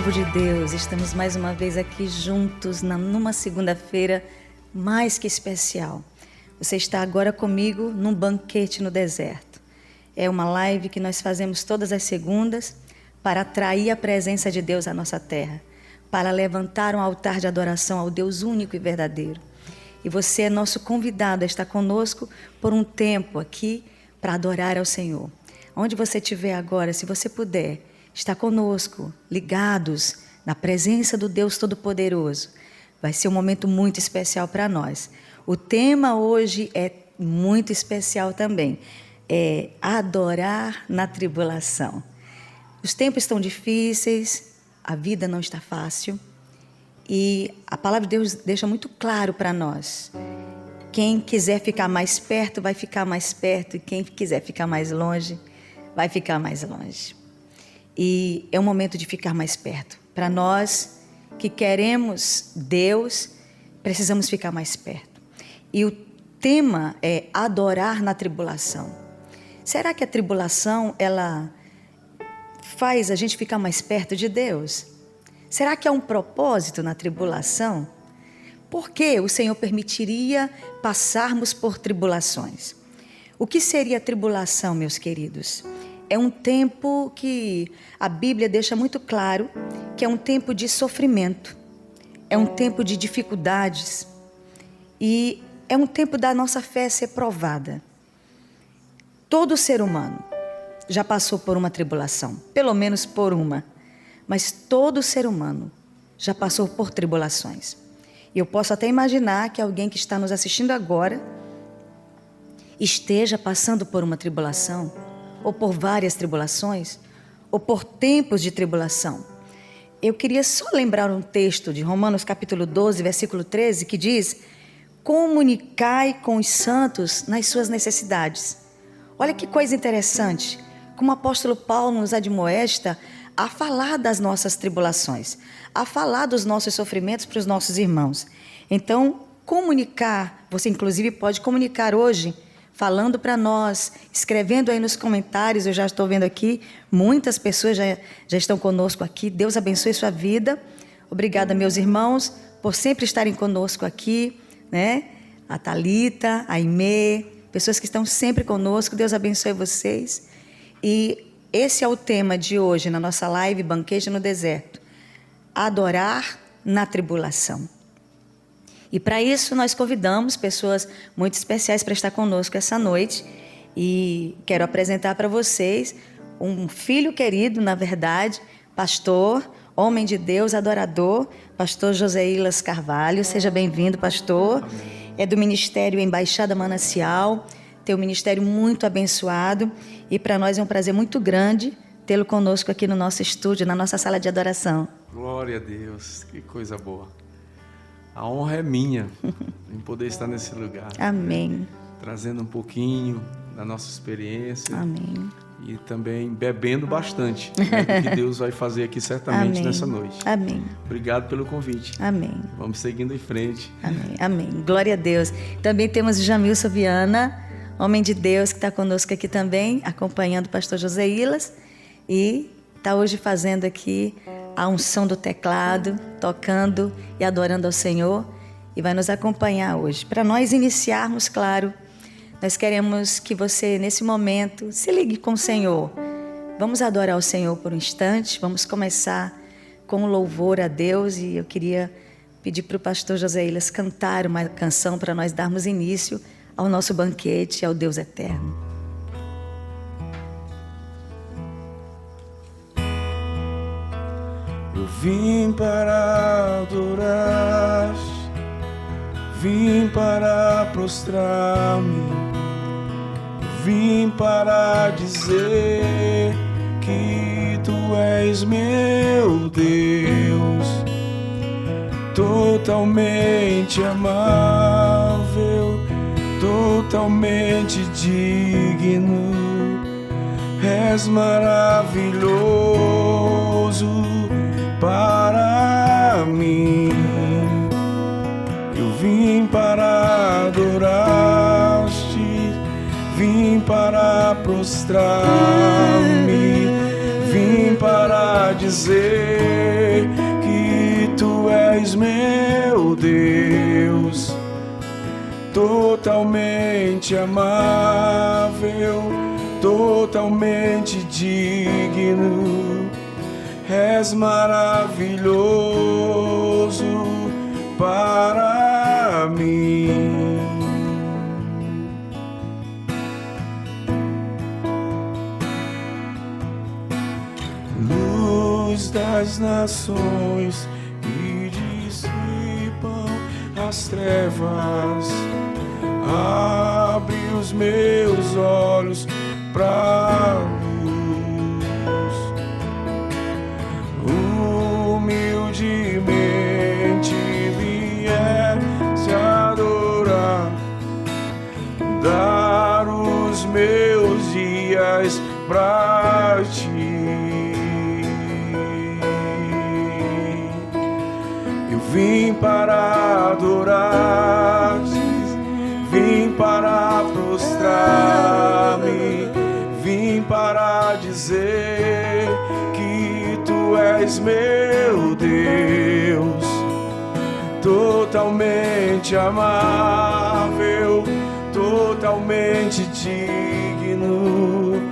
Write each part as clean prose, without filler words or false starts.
povo de Deus, estamos mais uma vez aqui juntos numa segunda-feira mais que especial. Você está agora comigo num banquete no deserto. É uma live que nós fazemos todas as segundas para atrair a presença de Deus à nossa terra, para levantar um altar de adoração ao Deus único e verdadeiro. E você é nosso convidado a estar conosco por um tempo aqui para adorar ao Senhor. Onde você estiver agora, se você puder, está conosco, ligados na presença do Deus Todo-Poderoso. Vai ser um momento muito especial para nós. O tema hoje é muito especial também. É adorar na tribulação. Os tempos estão difíceis, a vida não está fácil. E a palavra de Deus deixa muito claro para nós. Quem quiser ficar mais perto, vai ficar mais perto. E quem quiser ficar mais longe, vai ficar mais longe. E é um momento de ficar mais perto. Para nós que queremos Deus, precisamos ficar mais perto. E o tema é adorar na tribulação. Será que a tribulação, ela faz a gente ficar mais perto de Deus? Será que há um propósito na tribulação? Por que o Senhor permitiria passarmos por tribulações? O que seria a tribulação, meus queridos? É um tempo que a Bíblia deixa muito claro que é um tempo de sofrimento, é um tempo de dificuldades e é um tempo da nossa fé ser provada. Todo ser humano já passou por uma tribulação, pelo menos por uma, mas todo ser humano já passou por tribulações. E eu posso até imaginar que alguém que está nos assistindo agora esteja passando por uma tribulação, ou por várias tribulações, ou por tempos de tribulação. Eu queria só lembrar um texto de Romanos capítulo 12, versículo 13, que diz: comunicai com os santos nas suas necessidades. Olha que coisa interessante, como o apóstolo Paulo nos admoesta a falar das nossas tribulações, a falar dos nossos sofrimentos para os nossos irmãos. Então, comunicar, você inclusive pode comunicar hoje, falando para nós, escrevendo aí nos comentários. Eu já estou vendo aqui, muitas pessoas já estão conosco aqui. Deus abençoe sua vida. Obrigada, meus irmãos, por sempre estarem conosco aqui, né? A Thalita, a Aimee, pessoas que estão sempre conosco. Deus abençoe vocês. E esse é o tema de hoje, na nossa live Banquete no Deserto. Adorar na tribulação. E para isso nós convidamos pessoas muito especiais para estar conosco essa noite. E quero apresentar para vocês um filho querido, na verdade, pastor, homem de Deus, adorador, pastor Joséilas Carvalho. Seja bem-vindo, pastor. Amém. É do Ministério Embaixada Manancial, tem um ministério muito abençoado. E para nós é um prazer muito grande tê-lo conosco aqui no nosso estúdio, na nossa sala de adoração. Glória a Deus, que coisa boa. A honra é minha em poder estar nesse lugar. Amém. Trazendo um pouquinho da nossa experiência. Amém. E também bebendo bastante, né, do que Deus vai fazer aqui certamente. Amém. Nessa noite. Amém. Obrigado pelo convite. Amém. Vamos seguindo em frente. Amém. Amém. Glória a Deus. Também temos o Jamilson Viana, homem de Deus, que está conosco aqui também, acompanhando o pastor Joséilas. E está hoje fazendo aqui a unção do teclado, tocando e adorando ao Senhor, e vai nos acompanhar hoje. Para nós iniciarmos, claro, nós queremos que você, nesse momento, se ligue com o Senhor. Vamos adorar o Senhor por um instante, vamos começar com louvor a Deus, e eu queria pedir para o pastor Joséilas cantar uma canção para nós darmos início ao nosso banquete, ao Deus eterno. Eu vim para adorar, vim para prostrar-me, vim para dizer que Tu és meu Deus, totalmente amável, totalmente digno, és maravilhoso para mim. Eu vim para adorar-te, vim para prostrar-me, vim para dizer que tu és meu Deus, totalmente amável, totalmente digno. És maravilhoso para mim. Luz das nações que dissipam as trevas, abre os meus olhos pra luz. Humildemente viesse adorar, dar os meus dias pra ti. Eu vim para adorar, vim para prostrar-me, vim para dizer que tu és meu Deus, totalmente amável, totalmente digno.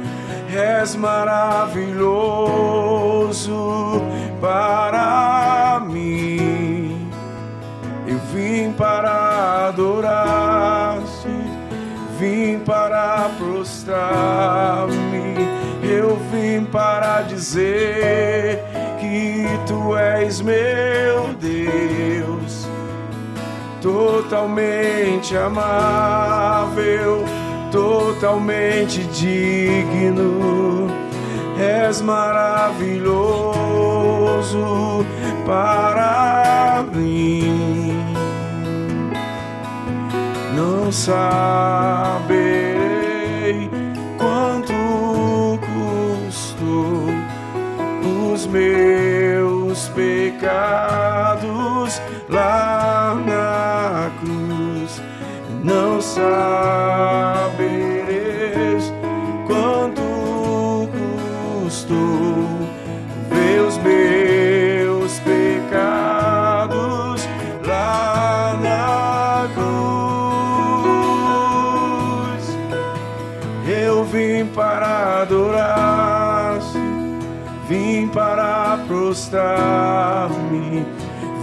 És maravilhoso para mim. Eu vim para adorar-te, vim para prostrar-me, eu vim para dizer que tu és meu Deus, totalmente amável, totalmente digno. És maravilhoso para mim. Não saberei quanto custou os meus pecados lá na cruz. Não sabereis quanto custou ver os meus pecados lá na cruz. Eu vim para adorar-te, vim para prostrar-me,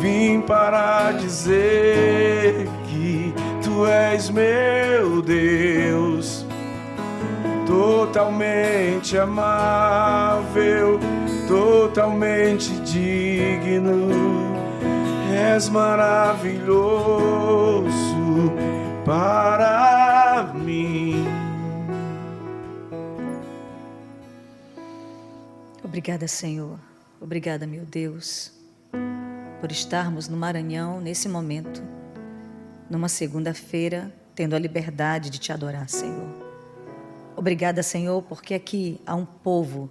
vim para dizer que tu és meu Deus, totalmente amável, totalmente digno. És maravilhoso para mim. Obrigada, Senhor. Obrigada, meu Deus, por estarmos no Maranhão nesse momento, numa segunda-feira, tendo a liberdade de te adorar, Senhor. Obrigada, Senhor, porque aqui há um povo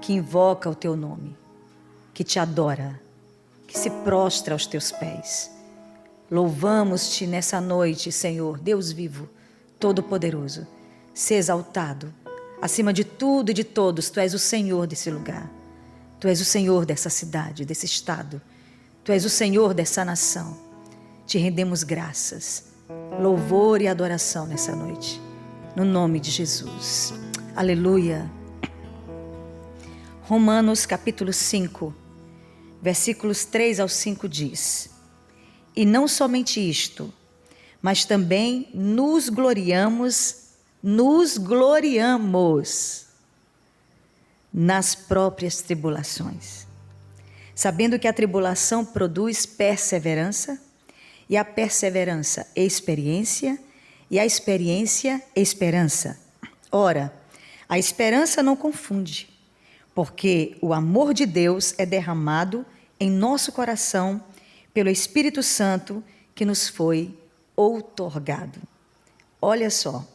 que invoca o teu nome, que te adora, que se prostra aos teus pés. Louvamos-te nessa noite, Senhor, Deus vivo, Todo-Poderoso. Sê exaltado, acima de tudo e de todos. Tu és o Senhor desse lugar. Tu és o Senhor dessa cidade, desse estado. Tu és o Senhor dessa nação. Te rendemos graças, louvor e adoração nessa noite, no nome de Jesus. Aleluia. Romanos capítulo 5, versículos 3 ao 5 diz: E não somente isto, mas também nos gloriamos nas próprias tribulações, sabendo que a tribulação produz perseverança, e a perseverança, experiência, e a experiência, esperança. Ora, a esperança não confunde, porque o amor de Deus é derramado em nosso coração pelo Espírito Santo que nos foi outorgado. Olha só,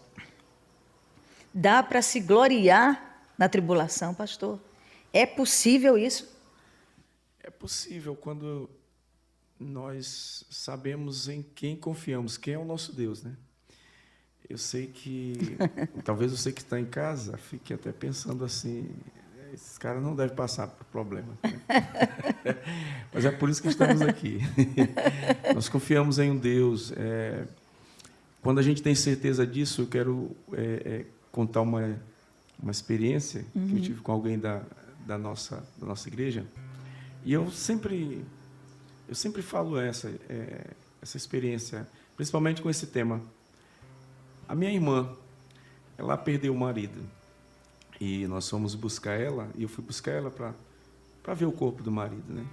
dá para se gloriar na tribulação, pastor? É possível isso? É possível quando nós sabemos em quem confiamos, quem é o nosso Deus, né? Eu sei que, talvez você que está em casa fique até pensando assim, esses caras não devem passar por problema. Né? Mas é por isso que estamos aqui. Nós confiamos em um Deus. Quando a gente tem certeza disso, eu quero contar uma experiência que eu tive com alguém da nossa igreja. E eu sempre falo essa experiência, principalmente com esse tema. A minha irmã, ela perdeu o marido. E nós fomos buscar ela, e eu fui buscar ela para ver o corpo do marido, né?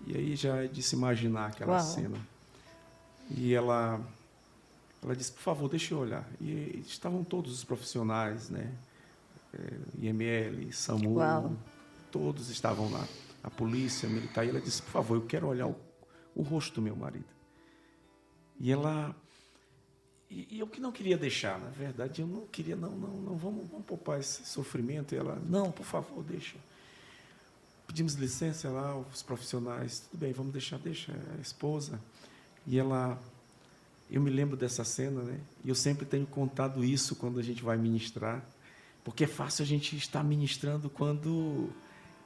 E aí já é de se imaginar aquela cena. E ela disse, por favor, deixa eu olhar. E estavam todos os profissionais, né? IML, SAMU, todos estavam lá. A polícia militar. E ela disse, por favor, eu quero olhar o rosto do meu marido. E ela... E eu que não queria deixar, na verdade, eu não queria, não, vamos poupar esse sofrimento. E ela, não, por favor, deixa. Pedimos licença lá, os profissionais, tudo bem, vamos deixa a esposa. E eu me lembro dessa cena, né? E eu sempre tenho contado isso quando a gente vai ministrar, porque é fácil a gente estar ministrando quando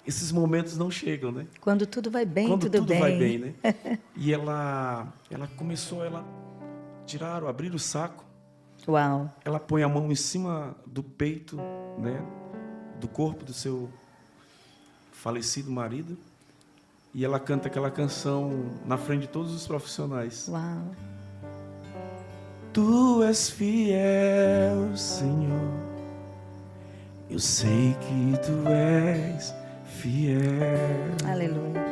esses momentos não chegam, né? Quando tudo vai bem, quando tudo bem. Vai bem, né? E ela começou, abrir o saco. Uau! Ela põe a mão em cima do peito, né? Do corpo do seu falecido marido, e ela canta aquela canção na frente de todos os profissionais. Uau! Tu és fiel, Senhor, eu sei que Tu és fiel. Aleluia.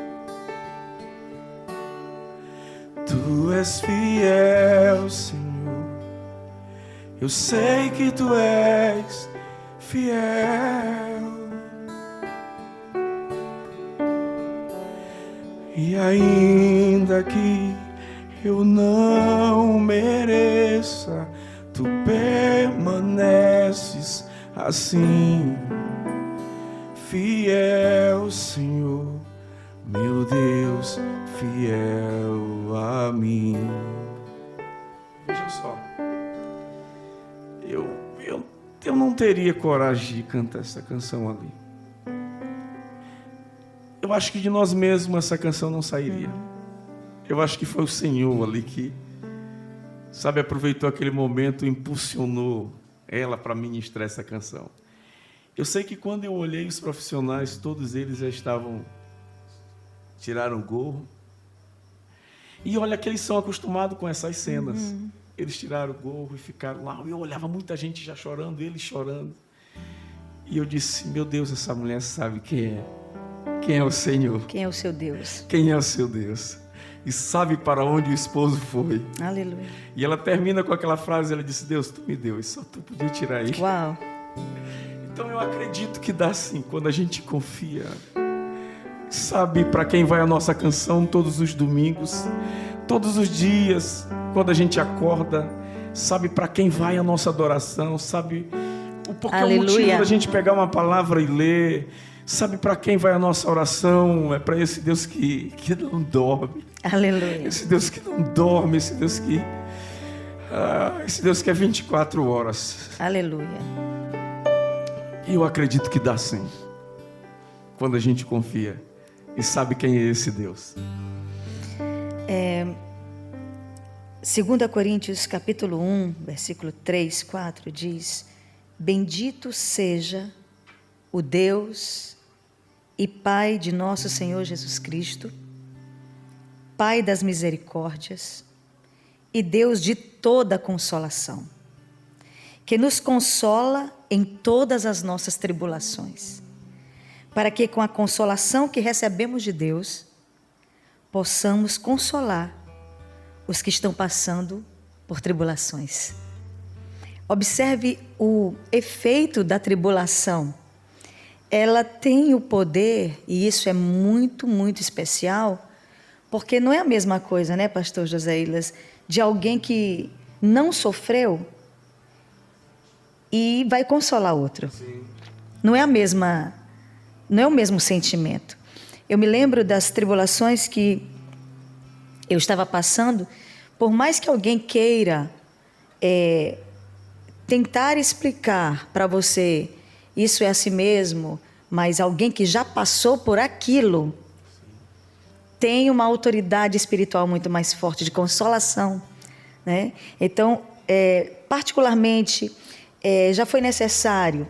Tu és fiel, Senhor, eu sei que Tu és fiel. E ainda que eu não mereça, Tu permaneces assim, fiel, Senhor, meu Deus, fiel a mim. Veja só, eu não teria coragem de cantar essa canção ali. Eu acho que de nós mesmos essa canção não sairia. Eu acho que foi o Senhor ali que, sabe, aproveitou aquele momento e impulsionou ela para ministrar essa canção. Eu sei que quando eu olhei os profissionais, todos eles já tiraram o gorro. E olha que eles são acostumados com essas cenas. Eles tiraram o gorro e ficaram lá. Eu olhava muita gente já chorando, eles chorando. E eu disse, meu Deus, essa mulher sabe quem é. Quem é o Senhor? Quem é o seu Deus? Quem é o seu Deus? E sabe para onde o esposo foi. Aleluia. E ela termina com aquela frase, ela disse, Deus, Tu me deu, e só Tu podia tirar ele. Uau. Então eu acredito que dá assim, quando a gente confia. Sabe para quem vai a nossa canção todos os domingos, todos os dias, quando a gente acorda. Sabe para quem vai a nossa adoração, sabe porque é o motivo da gente pegar uma palavra e ler. Sabe para quem vai a nossa oração? É para esse Deus que não dorme. Aleluia. Esse Deus que não dorme, esse Deus que é 24 horas. Aleluia. E eu acredito que dá sim. Quando a gente confia e sabe quem é esse Deus. 2 Coríntios capítulo 1, versículo 3, 4 diz: Bendito seja o Deus e Pai de nosso Senhor Jesus Cristo, Pai das misericórdias e Deus de toda consolação, que nos consola em todas as nossas tribulações, para que com a consolação que recebemos de Deus, possamos consolar os que estão passando por tribulações. Observe o efeito da tribulação. Ela tem o poder, e isso é muito, muito especial, porque não é a mesma coisa, né, pastor José Ilas, de alguém que não sofreu e vai consolar outro. Sim. Não é o mesmo sentimento. Eu me lembro das tribulações que eu estava passando, por mais que alguém queira tentar explicar para você, isso é assim mesmo, Mas alguém que já passou por aquilo tem uma autoridade espiritual muito mais forte, de consolação, né? Então, particularmente, já foi necessário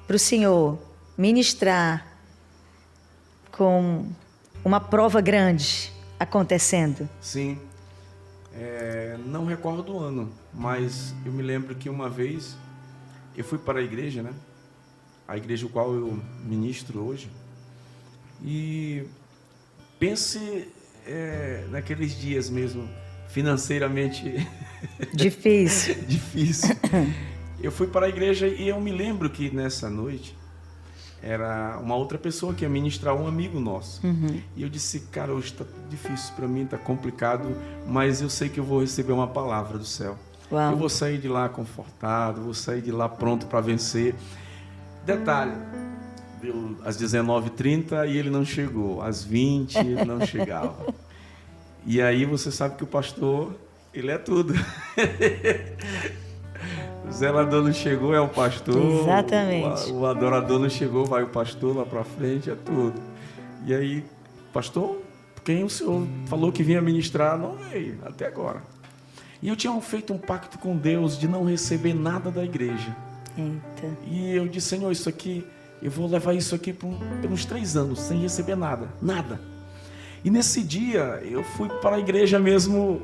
para o senhor ministrar com uma prova grande acontecendo? Sim. Não recordo o ano, mas eu me lembro que uma vez eu fui para a igreja, né? A igreja o qual eu ministro hoje. E pense naqueles dias mesmo, financeiramente difícil. difícil. Eu fui para a igreja e eu me lembro que nessa noite era uma outra pessoa que ia ministrar, um amigo nosso. E eu disse, cara, hoje está difícil para mim, está complicado, mas eu sei que eu vou receber uma palavra do céu. Uau. Eu vou sair de lá confortado, vou sair de lá pronto para vencer. Detalhe, deu às 19h30 e ele não chegou, às 20 ele não chegava. E aí você sabe que o pastor, ele é tudo. O zelador não chegou, é o pastor. Exatamente. O adorador não chegou, vai o pastor lá para frente, é tudo. E aí, pastor, quem o senhor falou que vinha ministrar não veio até agora. E eu tinha feito um pacto com Deus de não receber nada da igreja. Eita. E eu disse, Senhor, isso aqui, eu vou levar isso aqui pelos 3 anos, sem receber nada, nada. E nesse dia, eu fui para a igreja mesmo,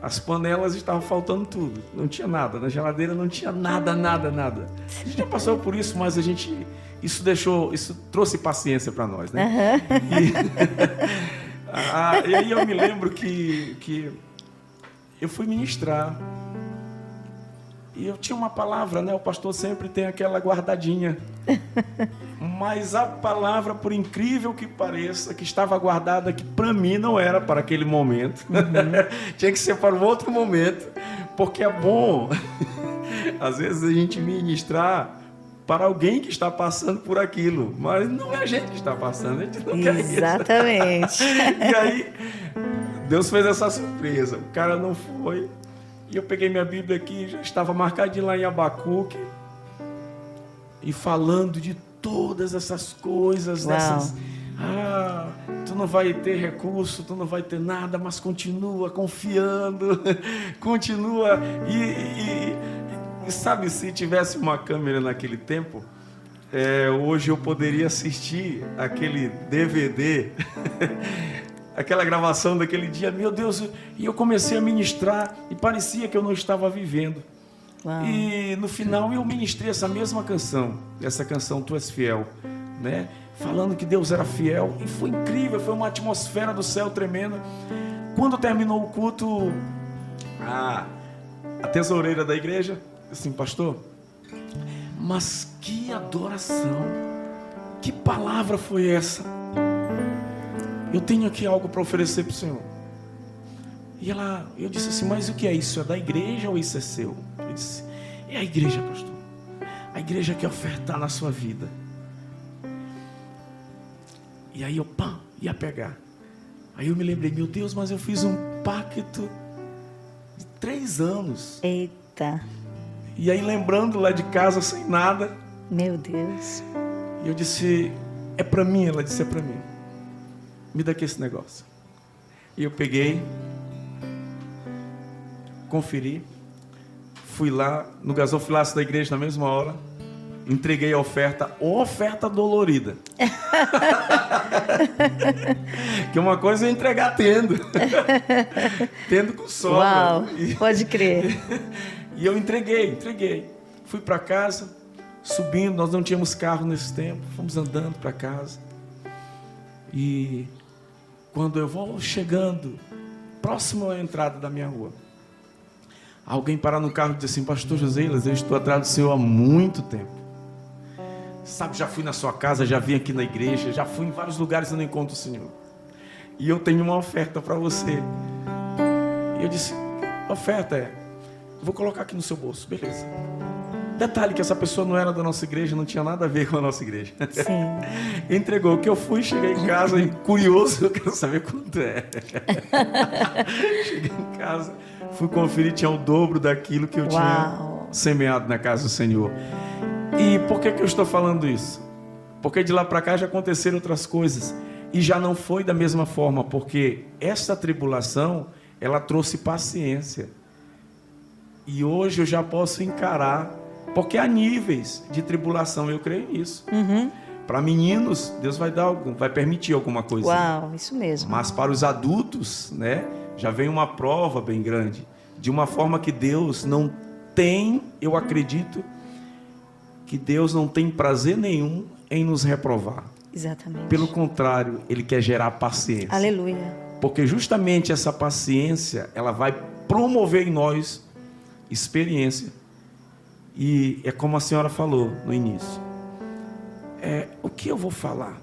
as panelas estavam faltando tudo, não tinha nada, na geladeira não tinha nada. A gente já passou por isso, mas isso trouxe paciência para nós, né? E aí eu me lembro que eu fui ministrar. E eu tinha uma palavra, né? O pastor sempre tem aquela guardadinha. Mas a palavra, por incrível que pareça, que estava guardada, que para mim não era para aquele momento. Tinha que ser para um outro momento. Porque é bom, às vezes, a gente ministrar para alguém que está passando por aquilo. Mas não é a gente que está passando, a gente não quer isso. Exatamente. E aí, Deus fez essa surpresa. O cara não foi. E eu peguei minha Bíblia aqui, já estava marcadinho lá em Abacuque, e falando de todas essas coisas, dessas, tu não vai ter recurso, tu não vai ter nada, mas continua confiando, continua. E sabe, se tivesse uma câmera naquele tempo, hoje eu poderia assistir aquele DVD, aquela gravação daquele dia, meu Deus, e eu comecei a ministrar e parecia que eu não estava vivendo. Uau. E no final eu ministrei essa mesma canção, essa canção Tu És Fiel, né? Falando que Deus era fiel, e foi incrível, foi uma atmosfera do céu tremenda. Quando terminou o culto, a tesoureira da igreja disse assim, pastor, mas que adoração, que palavra foi essa? Eu tenho aqui algo para oferecer para o Senhor. E eu disse assim, mas o que é isso? É da igreja ou isso é seu? Ele disse, é a igreja, pastor. A igreja quer ofertar na sua vida. E aí eu, ia pegar. Aí eu me lembrei, meu Deus, mas eu fiz um pacto de 3 anos. Eita. E aí lembrando lá de casa, sem nada. Meu Deus. E eu disse, é para mim? Ela disse, é para mim. Me dá aqui esse negócio. E eu peguei, conferi, fui lá no gasofilácio da igreja na mesma hora, entreguei a oferta dolorida. Que uma coisa é entregar tendo com sobra. Uau, pode crer. E eu entreguei. Fui para casa, subindo, nós não tínhamos carro nesse tempo, fomos andando para casa. E quando eu vou chegando, próximo à entrada da minha rua, alguém para no carro e diz assim, pastor Joseilas, eu estou atrás do senhor há muito tempo. Sabe, já fui na sua casa, já vim aqui na igreja, já fui em vários lugares e não encontro o senhor. E eu tenho uma oferta para você. E eu disse, oferta vou colocar aqui no seu bolso, beleza. Detalhe que essa pessoa não era da nossa igreja, não tinha nada a ver com a nossa igreja. Sim. Entregou. Que eu fui, cheguei em casa e curioso, eu quero saber quanto é. Cheguei em casa, fui conferir, tinha o dobro daquilo que eu tinha semeado na casa do Senhor. E por que eu estou falando isso? Porque de lá para cá já aconteceram outras coisas. E já não foi da mesma forma, porque essa tribulação, ela trouxe paciência. E hoje eu já posso encarar, porque há níveis de tribulação, eu creio nisso. Para meninos, Deus vai permitir alguma coisa. Uau, isso mesmo. Mas para os adultos, né, já vem uma prova bem grande. De uma forma que Deus não tem, eu acredito, que Deus não tem prazer nenhum em nos reprovar. Exatamente. Pelo contrário, Ele quer gerar paciência. Aleluia. Porque justamente essa paciência, ela vai promover em nós experiência. E é como a senhora falou no início. O que eu vou falar?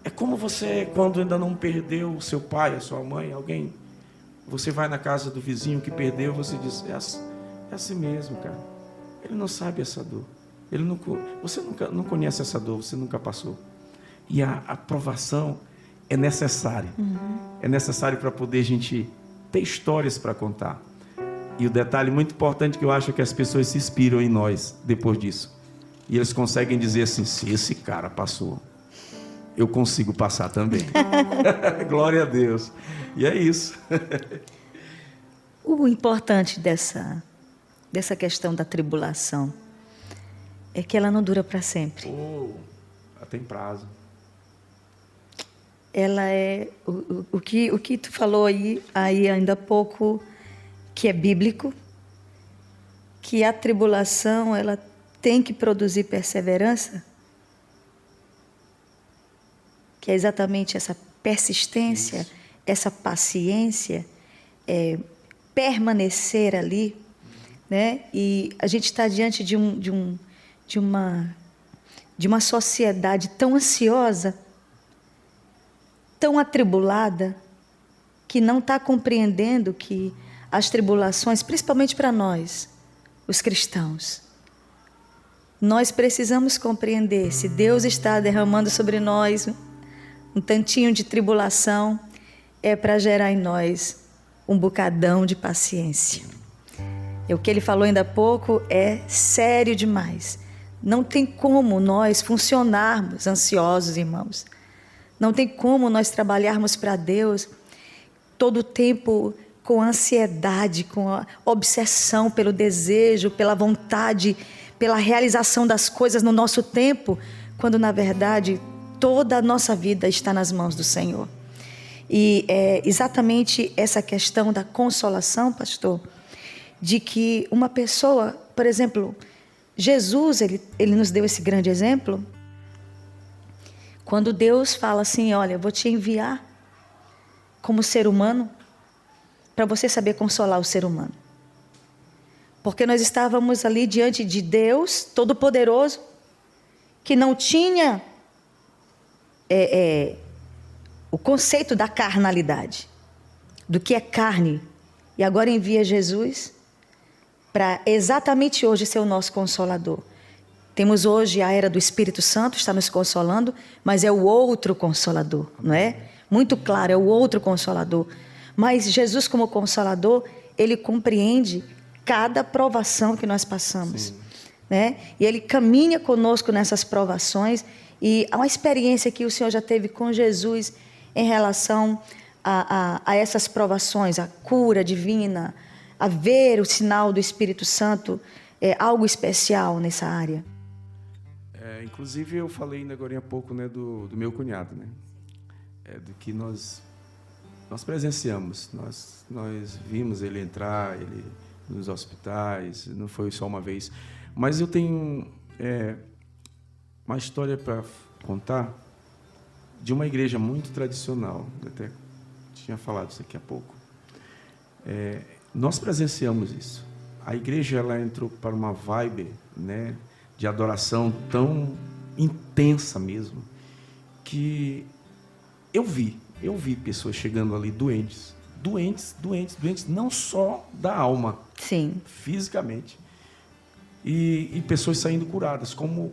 É como você, quando ainda não perdeu o seu pai, a sua mãe, alguém, você vai na casa do vizinho que perdeu, você diz, é assim mesmo, cara. Ele não sabe essa dor. Você não conhece essa dor, você nunca passou. E a aprovação é necessária. É necessário para poder a gente ter histórias para contar. E o detalhe muito importante que eu acho é que as pessoas se inspiram em nós depois disso. E eles conseguem dizer assim, se esse cara passou, eu consigo passar também. Glória a Deus. E é isso. O importante dessa questão da tribulação é que ela não dura para sempre. Ela tem prazo. Ela é o que tu falou aí ainda há pouco, que é bíblico, que a tribulação ela tem que produzir perseverança, que é exatamente essa persistência, isso, essa paciência, permanecer ali, né? E a gente está diante de uma sociedade tão ansiosa, tão atribulada, que não está compreendendo que as tribulações, principalmente para nós, os cristãos, nós precisamos compreender, se Deus está derramando sobre nós um tantinho de tribulação, é para gerar em nós um bocadão de paciência. E o que ele falou ainda há pouco é sério demais. Não tem como nós funcionarmos ansiosos, irmãos. Não tem como nós trabalharmos para Deus todo o tempo com ansiedade, com a obsessão pelo desejo, pela vontade, pela realização das coisas no nosso tempo, quando na verdade toda a nossa vida está nas mãos do Senhor. E é exatamente essa questão da consolação, pastor, de que uma pessoa, por exemplo, Jesus, ele nos deu esse grande exemplo. Quando Deus fala assim, olha, eu vou te enviar como ser humano para você saber consolar o ser humano. Porque nós estávamos ali diante de Deus Todo-Poderoso, que não tinha o conceito da carnalidade, do que é carne. E agora envia Jesus para exatamente hoje ser o nosso Consolador. Temos hoje a era do Espírito Santo, está nos consolando, mas é o outro Consolador, não é? Muito claro, é o outro Consolador. Mas Jesus, como Consolador, Ele compreende cada provação que nós passamos, né? E Ele caminha conosco nessas provações. E há uma experiência que o Senhor já teve com Jesus em relação a essas provações, a cura divina, a ver o sinal do Espírito Santo, algo especial nessa área. Inclusive eu falei ainda agora há pouco, né, do meu cunhado, né, do que nós presenciamos, nós vimos ele entrar, ele nos hospitais, não foi só uma vez, mas eu tenho uma história para contar de uma igreja muito tradicional, eu até tinha falado isso aqui há pouco. Nós presenciamos isso. A igreja ela entrou para uma vibe, né, de adoração tão intensa mesmo, que eu vi pessoas chegando ali doentes, não só da alma, sim, fisicamente, e pessoas saindo curadas, como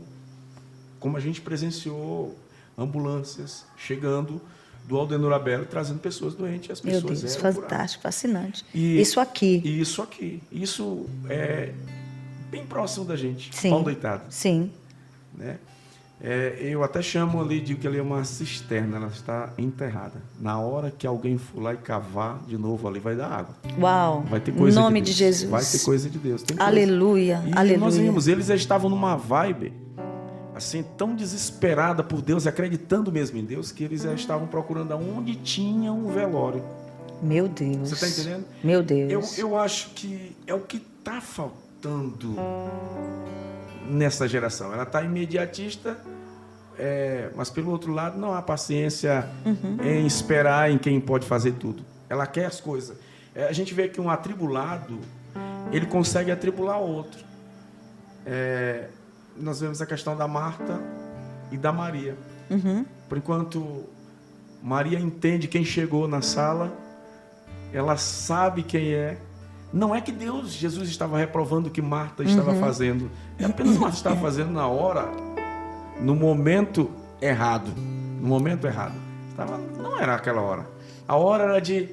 a gente presenciou ambulâncias chegando do Aldenor Abelo, trazendo pessoas doentes, as pessoas meu Deus, eram fantástico, curadas. Fascinante. Isso aqui. Isso é bem próximo da gente, sim, pau deitado. Sim. Né? Eu até chamo ali, digo que ali é uma cisterna, ela está enterrada. Na hora que alguém for lá e cavar de novo ali, vai dar água. Uau! Vai ter coisa em nome de Deus. de Jesus. Vai ter coisa de Deus. Tem coisa. Aleluia, E aleluia. nós vimos, eles já estavam numa vibe, assim, tão desesperada por Deus, acreditando mesmo em Deus, que eles já estavam procurando aonde tinha um velório. Meu Deus. Você está entendendo? Meu Deus. Eu acho que é o que está faltando nessa geração. Ela está imediatista, mas pelo outro lado não há paciência em esperar em quem pode fazer tudo. Ela quer as coisas. A gente vê que um atribulado, ele consegue atribular outro. Nós vemos a questão da Marta e da Maria. Por enquanto Maria entende quem chegou na sala, ela sabe quem é. Não é que Jesus estava reprovando o que Marta estava fazendo. É apenas Marta estava fazendo na hora, no momento errado. No momento errado. Não era aquela hora. A hora era de...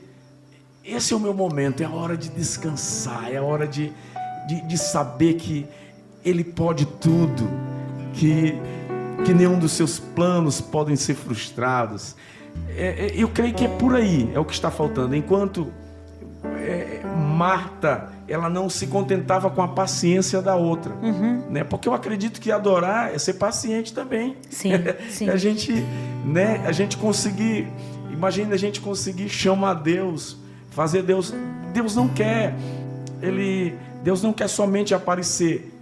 Esse é o meu momento, é a hora de descansar, é a hora de saber que Ele pode tudo, que nenhum dos seus planos podem ser frustrados. Eu creio que é por aí, é o que está faltando. Enquanto Marta, ela não se contentava com a paciência da outra, né? Porque eu acredito que adorar é ser paciente também. Sim, sim. A gente conseguir, imagina a gente conseguir chamar Deus, fazer Deus. Deus não quer somente aparecer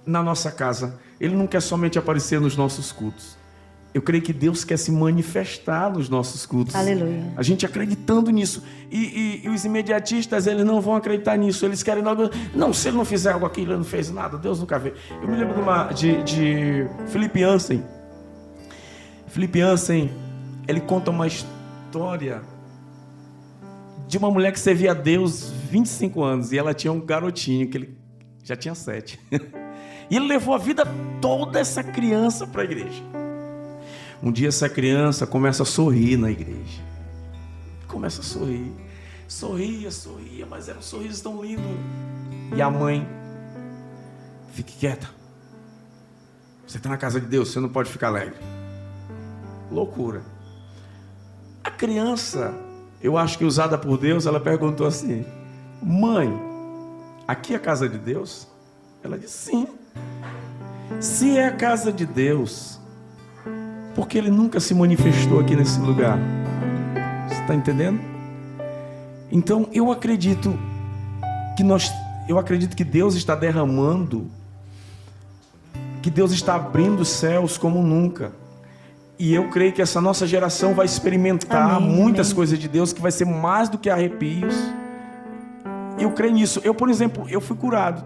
na nossa casa. Ele não quer somente aparecer nos nossos cultos. Eu creio que Deus quer se manifestar nos nossos cultos. Aleluia. A gente acreditando nisso. E os imediatistas, eles não vão acreditar nisso. Eles querem logo... Não, se ele não fizer algo aqui, ele não fez nada. Deus nunca vê. Eu me lembro de Philip Ansem. Philip Ansem, ele conta uma história de uma mulher que servia a Deus 25 anos. E ela tinha um garotinho, que ele já tinha 7. E ele levou a vida toda essa criança para a igreja. Um dia essa criança começa a sorrir na igreja. Começa a sorrir. Sorria, mas era um sorriso tão lindo. E a mãe: fique quieta. Você está na casa de Deus, você não pode ficar alegre. Loucura. A criança, eu acho que usada por Deus, ela perguntou assim: mãe, aqui é a casa de Deus? Ela disse: sim. Se é a casa de Deus, porque Ele nunca se manifestou aqui nesse lugar? Você está entendendo? Então eu acredito que Deus está derramando, que Deus está abrindo os céus como nunca. E eu creio que essa nossa geração vai experimentar muitas coisas de Deus, que vai ser mais do que arrepios. Eu creio nisso. Eu, por exemplo, eu fui curado.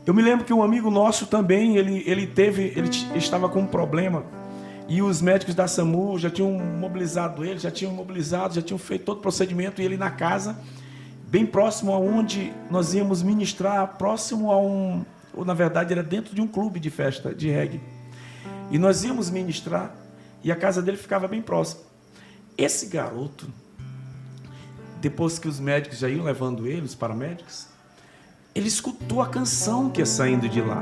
Eu me lembro que um amigo nosso também, ele estava com um problema, e os médicos da SAMU já tinham mobilizado ele, já tinham feito todo o procedimento, e ele na casa, bem próximo aonde nós íamos ministrar, próximo a ou na verdade era dentro de um clube de festa, de reggae, e nós íamos ministrar, e a casa dele ficava bem próxima. Esse garoto, depois que os médicos já iam levando ele, os paramédicos, ele escutou a canção que ia saindo de lá.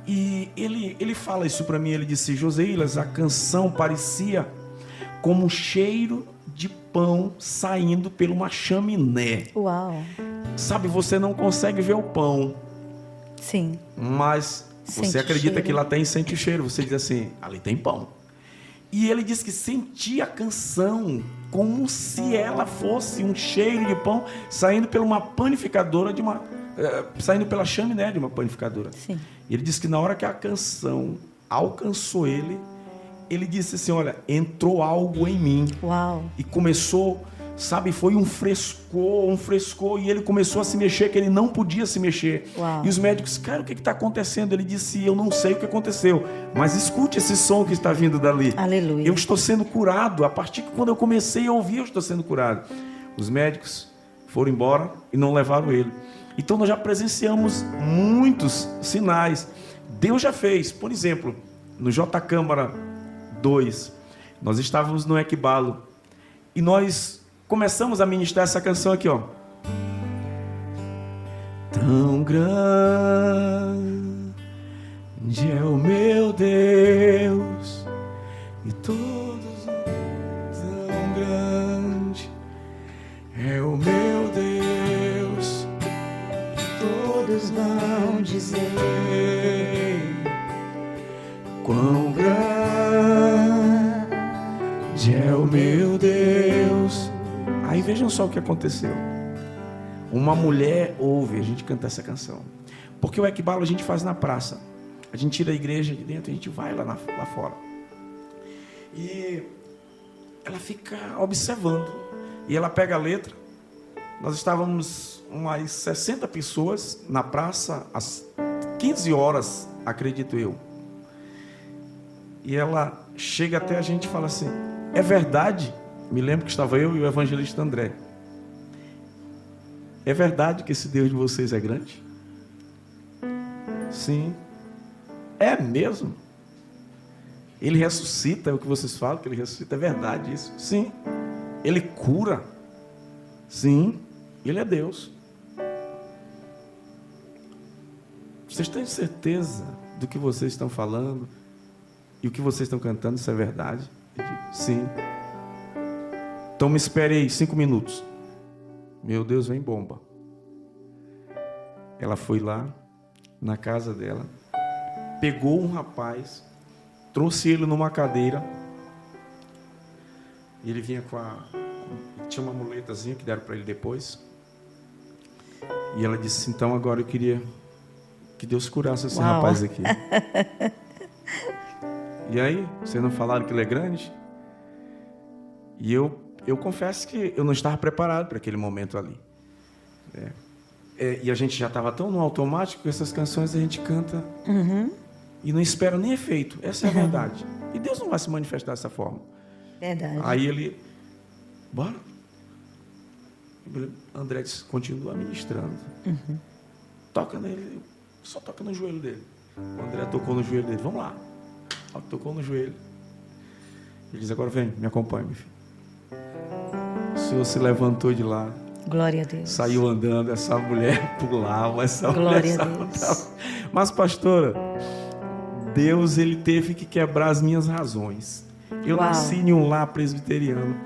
E ele fala isso para mim. Ele disse: Joseilas, a canção parecia como um cheiro de pão saindo por uma chaminé. Uau. Sabe, você não consegue ver o pão. Sim. Mas você acredita que lá tem, sente o cheiro. Você diz assim: ali tem pão. E ele disse que sentia a canção como se ela fosse um cheiro de pão saindo por uma panificadora saindo pela chaminé de uma panificadora. Sim. E ele disse que na hora que a canção alcançou ele disse assim: olha, entrou algo em mim. Uau. E começou, sabe, foi um frescor, e ele começou a se mexer, que ele não podia se mexer. Uau. E os médicos: cara, o que está acontecendo? Ele disse: eu não sei o que aconteceu, mas escute esse som que está vindo dali. Aleluia. Eu estou sendo curado. A partir de quando eu comecei a ouvir, eu estou sendo curado. Os médicos foram embora e não levaram ele. Então nós já presenciamos muitos sinais. Deus já fez. Por exemplo, no J Câmara 2, nós estávamos no Equibalo e nós começamos a ministrar essa canção aqui, ó. Tão grande é o só o que aconteceu. Uma mulher ouve a gente cantar essa canção. Porque o equibalo a gente faz na praça. A gente tira a igreja de dentro, a gente vai lá fora. E ela fica observando. E ela pega a letra. Nós estávamos umas 60 pessoas na praça, às 15 horas, acredito eu. E ela chega até a gente e fala assim: é verdade? Me lembro que estava eu e o evangelista André. É verdade que esse Deus de vocês é grande? Sim. É mesmo? Ele ressuscita, é o que vocês falam, que ele ressuscita, é verdade isso? Sim. Ele cura? Sim. Ele é Deus. Vocês têm certeza do que vocês estão falando? E o que vocês estão cantando, isso é verdade? Eu digo, sim. Então me espere aí 5 minutos. Meu Deus, vem bomba. Ela foi lá na casa dela, pegou um rapaz, trouxe ele numa cadeira. E ele vinha tinha uma muletazinha que deram para ele depois. E ela disse: então agora eu queria que Deus curasse esse rapaz aqui. E aí, vocês não falaram que ele é grande? E eu confesso que eu não estava preparado para aquele momento ali. E a gente já estava tão no automático que essas canções a gente canta e não espera nem efeito. Essa é a verdade. E Deus não vai se manifestar dessa forma. Verdade. Aí ele, bora. André disse: continua ministrando. Toca nele, só toca no joelho dele. O André tocou no joelho dele. Vamos lá. Tocou no joelho. Ele diz: agora vem, me acompanhe, meu filho. O Senhor se levantou de lá. Glória a Deus. Saiu andando, essa mulher pulava, essa Glória mulher a Deus. saltava. Mas, pastora, Deus, ele teve que quebrar as minhas razões. Eu nasci em um lar presbiteriano.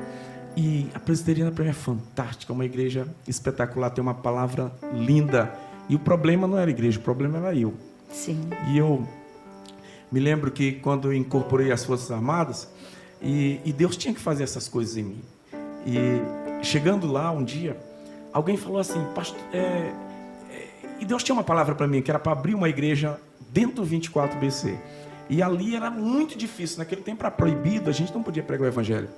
E a presbiteriana para mim é fantástica, uma igreja espetacular, tem uma palavra linda. E o problema não era a igreja, o problema era eu. Sim. E eu me lembro que quando eu incorporei as Forças Armadas, e Deus tinha que fazer essas coisas em mim. E chegando lá um dia, alguém falou assim: pastor, e Deus tinha uma palavra para mim, que era para abrir uma igreja dentro do 24 BC. E ali era muito difícil, naquele tempo era proibido, a gente não podia pregar o evangelho.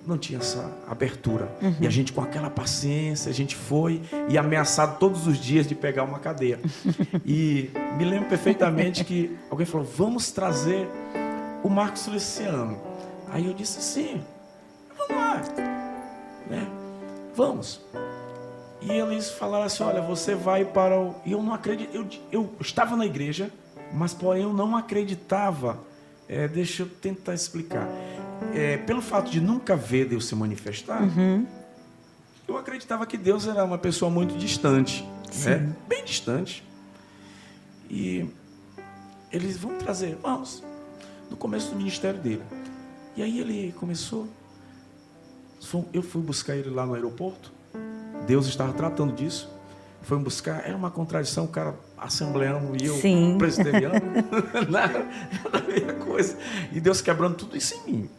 Não tinha essa abertura. E a gente, com aquela paciência, a gente foi e ameaçado todos os dias de pegar uma cadeia. E me lembro perfeitamente que alguém falou: vamos trazer o Marcos Luciano. Aí eu disse: sim, vamos lá, né? Vamos. E eles falaram assim: olha, você vai para o... E eu não acredito, eu estava na igreja, mas porém eu não acreditava. Deixa eu tentar explicar. Pelo fato de nunca ver Deus se manifestar, eu acreditava que Deus era uma pessoa muito distante, né? Bem distante. E eles vão trazer, vamos, no começo do ministério dele. E aí ele começou, eu fui buscar ele lá no aeroporto, Deus estava tratando disso, foi me buscar, era uma contradição, o cara assembleano e eu presbiteriano, nada a ver a coisa. E Deus quebrando tudo isso em mim.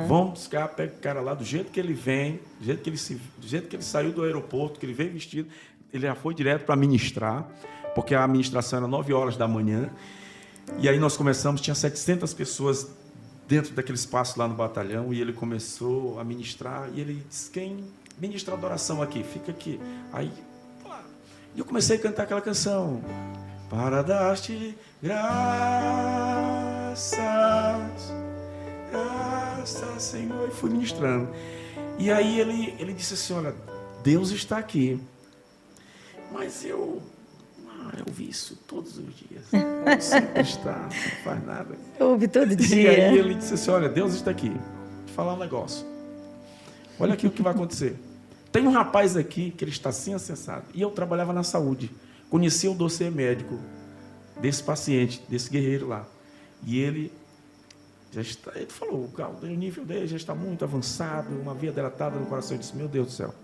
Vamos buscar, pega o cara lá, do jeito que ele vem, do jeito que ele saiu do aeroporto, que ele veio vestido, ele já foi direto para ministrar, porque a ministração era 9 horas da manhã. E aí nós começamos, tinha 700 pessoas dentro daquele espaço lá no batalhão, e ele começou a ministrar, e ele disse: quem ministra adoração aqui? Fica aqui. Aí, e eu comecei a cantar aquela canção: para dar-te graças, Senhor. E fui ministrando. E aí ele disse assim: olha, Deus está aqui. Mas eu ouvi isso todos os dias. Deus sempre está, não faz nada. Eu ouvi todo dia. E aí ele disse assim: olha, Deus está aqui. Vou te falar um negócio. Olha aqui o que vai acontecer. Tem um rapaz aqui que ele está assim acessado. E eu trabalhava na saúde. Conhecia o dossiê médico desse paciente, desse guerreiro lá. E ele já está, ele falou, o nível dele já está muito avançado, uma veia dilatada no coração. Eu disse: meu Deus do céu.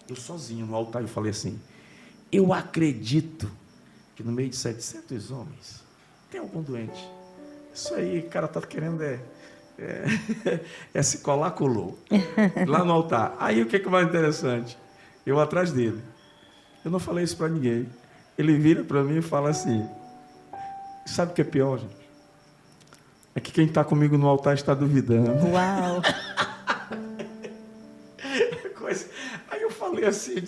Eu sozinho no altar, eu falei assim: eu acredito que no meio de 700 homens tem algum doente. Isso aí, o cara está querendo se colar, colou. Lá no altar. Aí o que é mais interessante? Eu atrás dele. Eu não falei isso para ninguém. Ele vira para mim e fala assim: sabe o que é pior, gente? É que quem está comigo no altar está duvidando. Uau! Aí eu falei assim,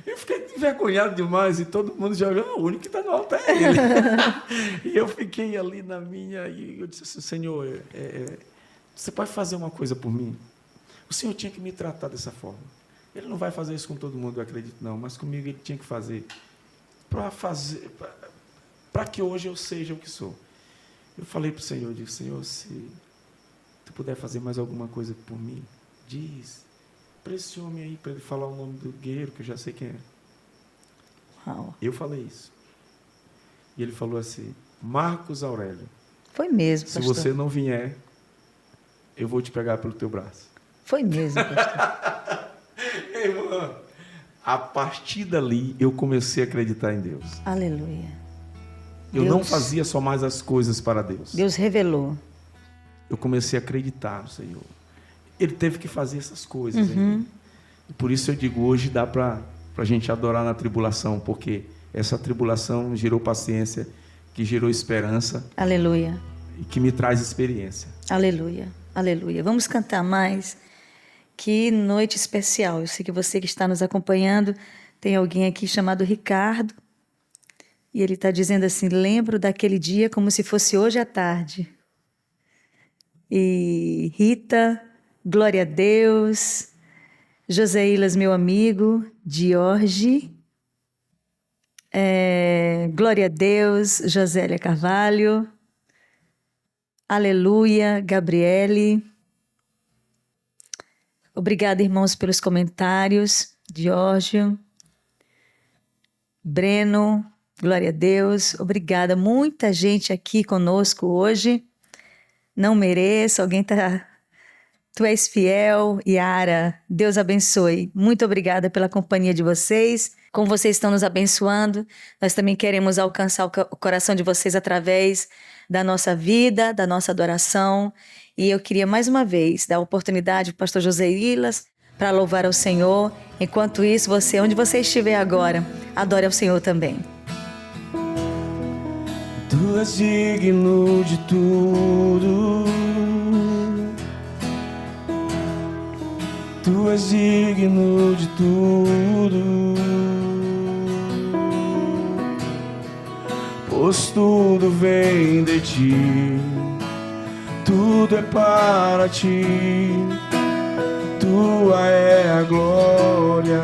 eu fiquei envergonhado demais e todo mundo já olhou, o único que está no altar é ele. E eu fiquei ali na minha, e eu disse assim: Senhor, você pode fazer uma coisa por mim? O Senhor tinha que me tratar dessa forma. Ele não vai fazer isso com todo mundo, eu acredito, não, mas comigo ele tinha que fazer para que hoje eu seja o que sou. Eu falei para o Senhor, eu disse: Senhor, se tu puder fazer mais alguma coisa por mim, diz para esse homem aí, para ele falar o nome do guerreiro, que eu já sei quem é. Uau. Eu falei isso. E ele falou assim: Marcos Aurélio, foi mesmo, se pastor. você não vier, eu vou te pegar pelo teu braço. Foi mesmo, pastor. Irmã, a partir dali eu comecei a acreditar em Deus. Aleluia. Eu não fazia só mais as coisas para Deus. Deus revelou. Eu comecei a acreditar no Senhor. Ele teve que fazer essas coisas. E por isso eu digo, hoje dá para a gente adorar na tribulação, porque essa tribulação gerou paciência, que gerou esperança. Aleluia. E que me traz experiência. Aleluia. Aleluia. Vamos cantar mais. Que noite especial. Eu sei que você que está nos acompanhando, tem alguém aqui chamado Ricardo. E ele está dizendo assim: lembro daquele dia como se fosse hoje à tarde. E Rita, glória a Deus. Joséilas, meu amigo. Jorge. Glória a Deus. Josélia Carvalho. Aleluia. Gabriele. Obrigada, irmãos, pelos comentários. Giorgio. Breno. Glória a Deus. Obrigada. Muita gente aqui conosco hoje. Não mereço. Alguém está... Tu és fiel, Yara. Deus abençoe. Muito obrigada pela companhia de vocês. Como vocês estão nos abençoando, nós também queremos alcançar o coração de vocês através da nossa vida, da nossa adoração. E eu queria mais uma vez dar a oportunidade para o pastor Joséilas para louvar ao Senhor. Enquanto isso, você, onde você estiver agora, adore ao Senhor também. Tu és digno de tudo. Tu és digno de tudo, pois tudo vem de ti, tudo é para ti, tua é a glória.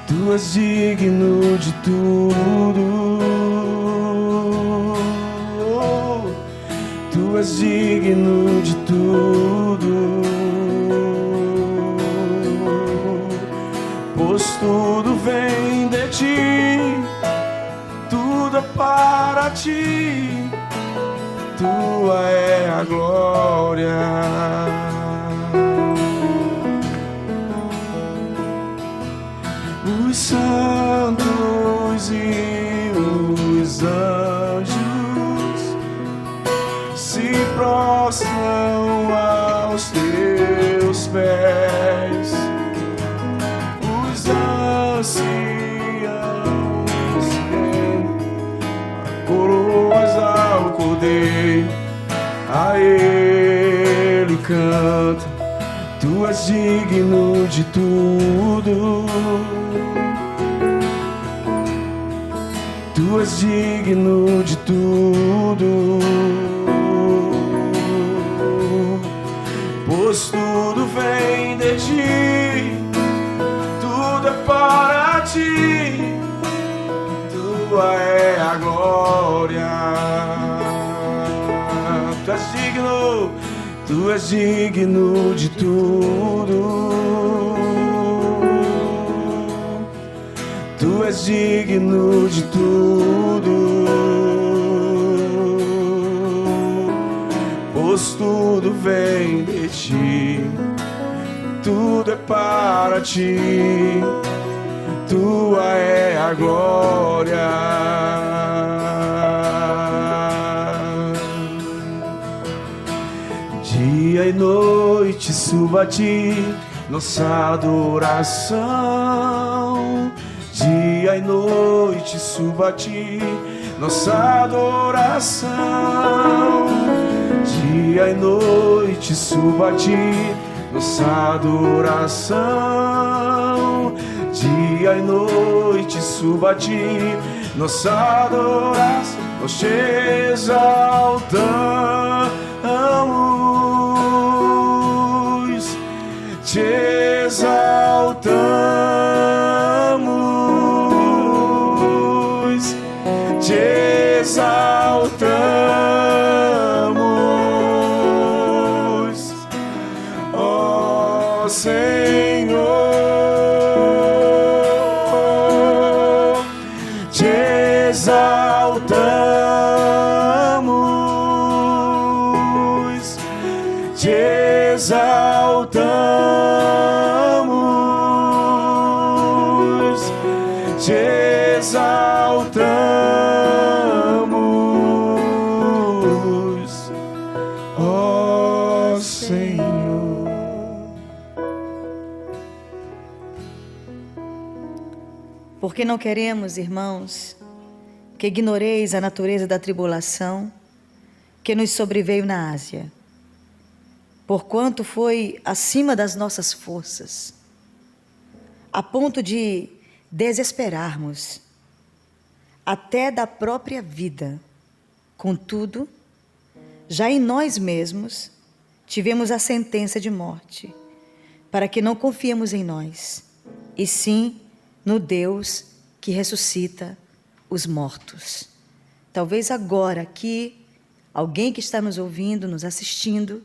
Tu és digno de tudo. Tu és digno de tudo, pois tudo vem de ti, tudo é para ti, tua é a glória. Os santos e os anjos se prostram aos teus pés, os anciãos coroas ao Cordeiro, a ele canta. Tu és digno de tudo, tu és digno de tudo, pois tudo vem de ti, tudo é para ti, tua é a glória. Tu és digno, tu és digno de tudo, tu és digno de tudo, pois tudo vem de ti, tudo é para ti, tua é a glória. e noite suba a ti nossa adoração. Dia e noite suba a ti nossa adoração. Dia e noite suba a ti nossa adoração. Dia e noite suba a ti nossa adoração. Nós te exaltamos, te exaltamos, te exaltamos, ó Senhor, te exaltamos, te exaltamos, te exaltamos, ó Senhor. Porque não queremos, irmãos, que ignoreis a natureza da tribulação que nos sobreveio na Ásia, porquanto foi acima das nossas forças, a ponto de desesperarmos até da própria vida. Contudo, já em nós mesmos tivemos a sentença de morte, para que não confiemos em nós, e sim no Deus que ressuscita os mortos. Talvez agora aqui, alguém que está nos ouvindo, nos assistindo,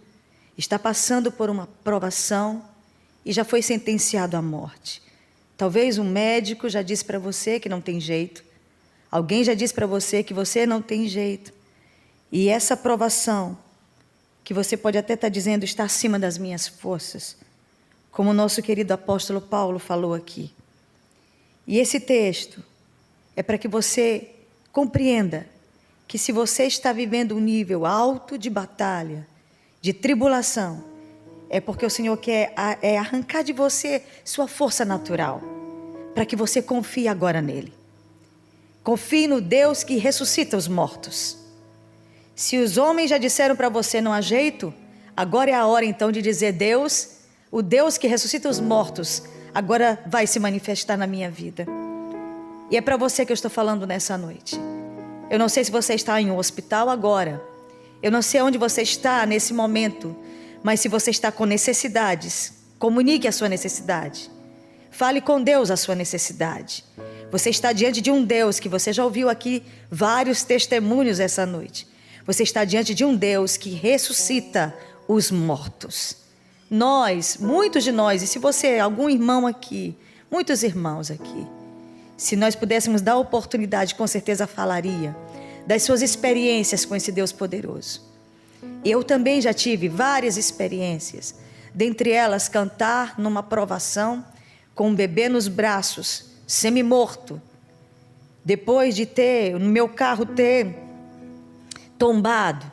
está passando por uma provação e já foi sentenciado à morte. Talvez um médico já disse para você que não tem jeito. Alguém já disse para você que você não tem jeito. E essa provação, que você pode até estar dizendo, está acima das minhas forças, como o nosso querido apóstolo Paulo falou aqui. E esse texto é para que você compreenda que se você está vivendo um nível alto de batalha, de tribulação, é porque o Senhor quer arrancar de você sua força natural, para que você confie agora nele. Confie no Deus que ressuscita os mortos. Se os homens já disseram para você não há jeito, agora é a hora então de dizer: Deus, o Deus que ressuscita os mortos, agora vai se manifestar na minha vida. E é para você que eu estou falando nessa noite. Eu não sei se você está em um hospital agora. Eu não sei onde você está nesse momento. Mas se você está com necessidades, comunique a sua necessidade. Fale com Deus a sua necessidade. Você está diante de um Deus que você já ouviu aqui vários testemunhos essa noite. Você está diante de um Deus que ressuscita os mortos. Nós, muitos de nós, e se você, algum irmão aqui, muitos irmãos aqui, se nós pudéssemos dar oportunidade, com certeza falaria das suas experiências com esse Deus poderoso. Eu também já tive várias experiências, dentre elas cantar numa provação com um bebê nos braços, semi-morto, depois de no meu carro ter tombado.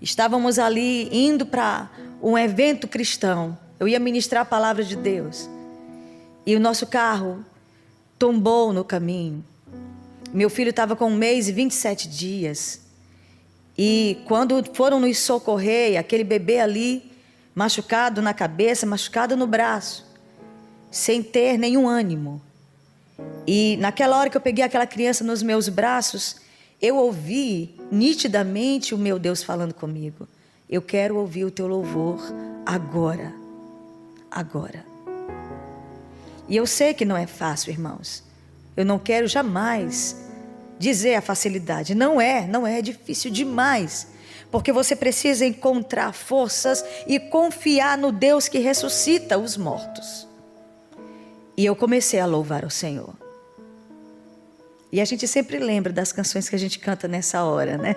Estávamos ali indo para um evento cristão, eu ia ministrar a palavra de Deus, e o nosso carro tombou no caminho. Meu filho estava com 1 mês e 27 dias. E quando foram nos socorrer, aquele bebê ali, machucado na cabeça, machucado no braço, sem ter nenhum ânimo. E naquela hora que eu peguei aquela criança nos meus braços, eu ouvi nitidamente o meu Deus falando comigo: eu quero ouvir o teu louvor agora. Agora. E eu sei que não é fácil, irmãos. Eu não quero jamais dizer a facilidade. Não é difícil demais. Porque você precisa encontrar forças e confiar no Deus que ressuscita os mortos. E eu comecei a louvar o Senhor. E a gente sempre lembra das canções que a gente canta nessa hora, né?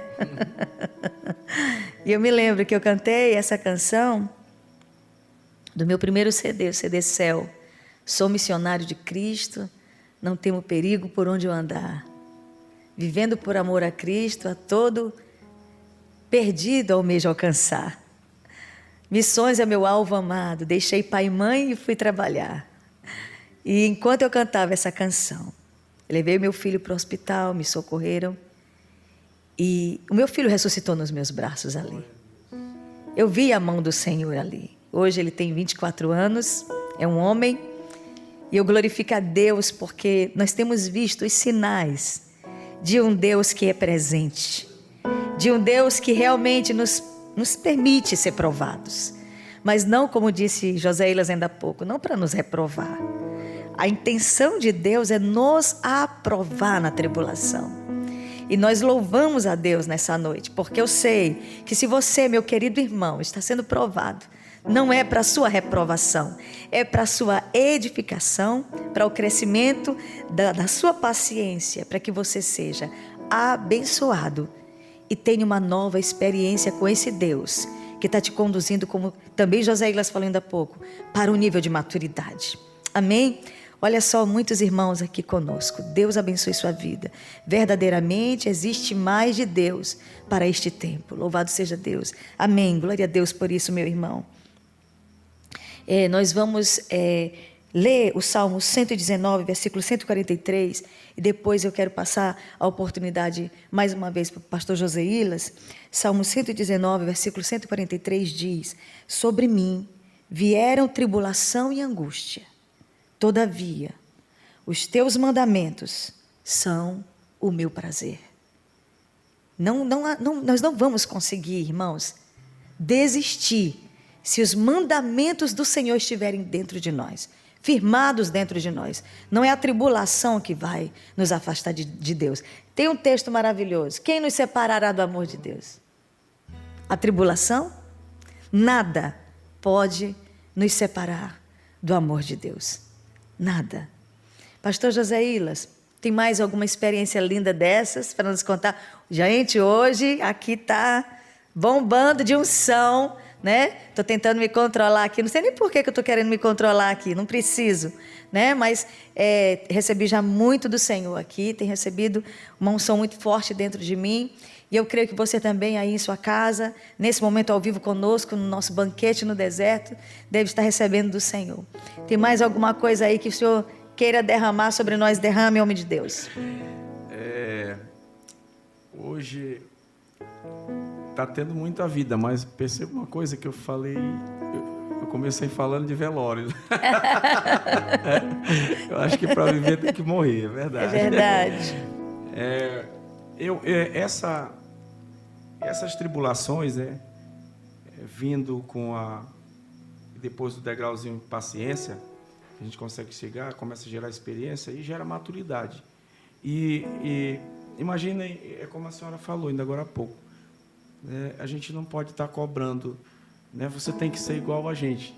E eu me lembro que eu cantei essa canção do meu primeiro CD, o CD Céu. Sou missionário de Cristo, não temo perigo por onde eu andar. Vivendo por amor a Cristo, a todo perdido almejo alcançar. Missões é meu alvo amado. Deixei pai e mãe e fui trabalhar. E enquanto eu cantava essa canção, levei meu filho para o hospital, me socorreram. E o meu filho ressuscitou nos meus braços ali. Eu vi a mão do Senhor ali. Hoje ele tem 24 anos, é um homem. E eu glorifico a Deus porque nós temos visto os sinais de um Deus que é presente. De um Deus que realmente nos permite ser provados. Mas não, como disse Joséilas ainda há pouco, não para nos reprovar. A intenção de Deus é nos aprovar na tribulação. E nós louvamos a Deus nessa noite, porque eu sei que se você, meu querido irmão, está sendo provado, não é para a sua reprovação, é para a sua edificação, para o crescimento da sua paciência, para que você seja abençoado e tenha uma nova experiência com esse Deus que está te conduzindo, como também Joséilas falou ainda há pouco, para um nível de maturidade. Amém? Olha só, muitos irmãos aqui conosco. Deus abençoe sua vida. Verdadeiramente existe mais de Deus para este tempo. Louvado seja Deus. Amém. Glória a Deus por isso, meu irmão. Nós vamos ler o Salmo 119, versículo 143. E depois eu quero passar a oportunidade mais uma vez para o pastor Joséilas. Salmo 119, versículo 143 diz: sobre mim vieram tribulação e angústia. Todavia, os teus mandamentos são o meu prazer. Nós não vamos conseguir, irmãos, desistir se os mandamentos do Senhor estiverem dentro de nós, firmados dentro de nós. Não é a tribulação que vai nos afastar de Deus. Tem um texto maravilhoso: quem nos separará do amor de Deus? A tribulação? Nada pode nos separar do amor de Deus. Nada. Pastor Joséilas, tem mais alguma experiência linda dessas para nos contar? Gente, hoje aqui está bombando de unção, né? Estou tentando me controlar aqui. Não sei nem por que eu estou querendo me controlar aqui. Não preciso, né? Mas recebi já muito do Senhor aqui. Tenho recebido uma unção muito forte dentro de mim. E eu creio que você também aí em sua casa, nesse momento ao vivo conosco, no nosso banquete no deserto, deve estar recebendo do Senhor. Tem mais alguma coisa aí que o Senhor queira derramar sobre nós? Derrame, homem de Deus. Hoje está tendo muita vida, mas perceba uma coisa que eu falei, eu comecei falando de velório. Eu acho que para viver tem que morrer, é verdade. É verdade. Essas tribulações, vindo depois do degrauzinho de paciência, a gente consegue chegar, começa a gerar experiência e gera maturidade. E imaginem, como a senhora falou ainda agora há pouco, a gente não pode estar cobrando, você tem que ser igual a gente.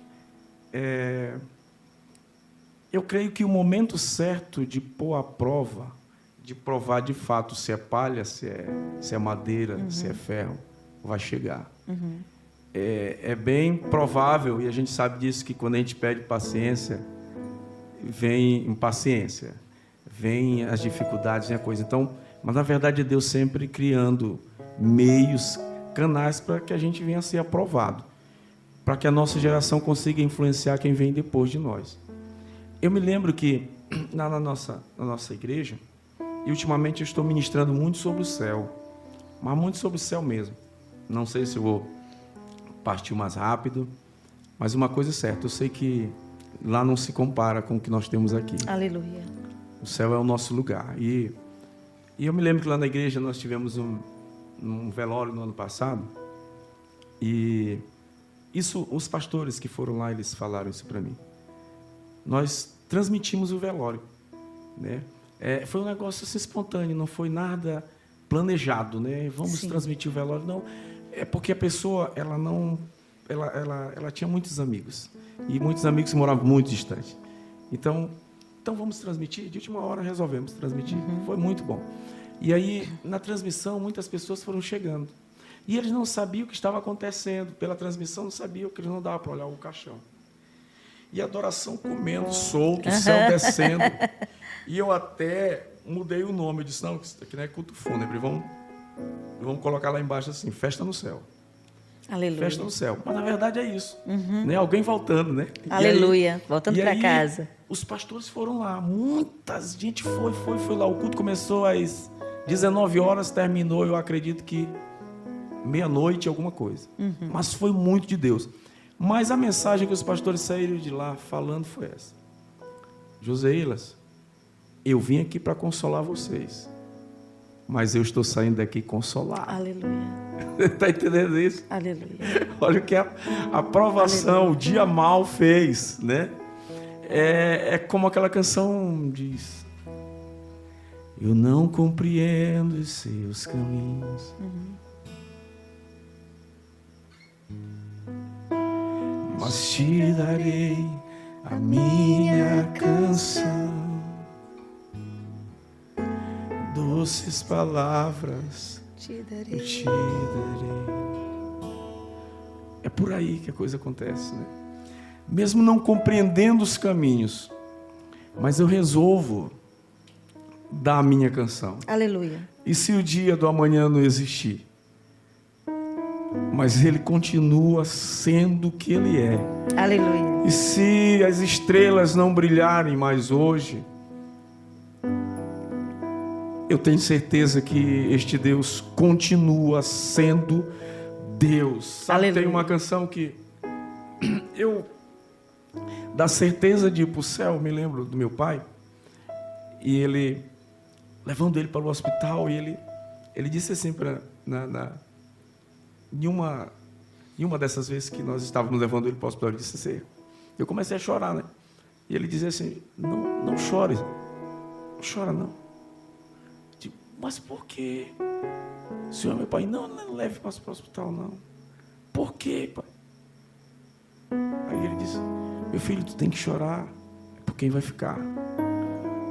Eu creio que o momento certo de pôr à prova, de provar de fato se é palha, se é madeira, se é ferro, vai chegar. É bem provável, e a gente sabe disso, que quando a gente pede paciência, vem impaciência, vem as dificuldades, vem a coisa. Então, mas na verdade é Deus sempre criando meios, canais para que a gente venha a ser aprovado, para que a nossa geração consiga influenciar quem vem depois de nós. Eu me lembro que na nossa igreja, e ultimamente eu estou ministrando muito sobre o céu, mas muito sobre o céu mesmo. Não sei se eu vou partir mais rápido, mas uma coisa é certa, eu sei que lá não se compara com o que nós temos aqui. Aleluia. O céu é o nosso lugar. E eu me lembro que lá na igreja nós tivemos um velório no ano passado, e os pastores que foram lá, eles falaram isso para mim. Nós transmitimos o velório, né? Foi um negócio assim espontâneo, não foi nada planejado, né? Vamos Sim. transmitir o velório, não. É porque a pessoa, ela tinha muitos amigos, e muitos amigos moravam muito distante. Então vamos transmitir. De última hora resolvemos transmitir. Foi muito bom. E aí, na transmissão, muitas pessoas foram chegando. E eles não sabiam o que estava acontecendo. Pela transmissão, não sabiam que eles não davam para olhar o caixão. E a adoração comendo, solto, o céu descendo. E eu até mudei o nome. Eu disse, não, isso aqui não é culto fúnebre. Vamos colocar lá embaixo assim, festa no céu. Aleluia. Festa no céu. Mas na verdade é isso. Né? Alguém voltando, né? Aleluia. Voltando para aí, casa. Os pastores foram lá. Muita gente foi lá. O culto começou às 19 horas, terminou, eu acredito que meia-noite, alguma coisa. Mas foi muito de Deus. Mas a mensagem que os pastores saíram de lá falando foi essa: Joseilas, eu vim aqui para consolar vocês, mas eu estou saindo daqui consolado. Aleluia. Está entendendo isso? Aleluia. Olha o que a provação, o dia mal fez, né? É como aquela canção diz: eu não compreendo os seus caminhos, mas te darei a minha canção, doces palavras eu te darei. É por aí que a coisa acontece, né? Mesmo não compreendendo os caminhos, mas eu resolvo dar a minha canção. Aleluia. E se o dia do amanhã não existir, mas ele continua sendo o que ele é. Aleluia. E se as estrelas não brilharem mais hoje, eu tenho certeza que este Deus continua sendo Deus. Sabe, Aleluia. tem uma canção que eu, da certeza de ir para o céu, me lembro do meu pai, e ele, levando ele para o hospital, e ele disse assim, em uma dessas vezes que nós estávamos levando ele para o hospital, ele disse assim, eu comecei a chorar, né? E ele dizia assim, não chore, não chora não. Mas por quê? Senhor, meu pai, não leve para o hospital, não. Por quê, pai? Aí ele disse, meu filho, tu tem que chorar, é por quem vai ficar.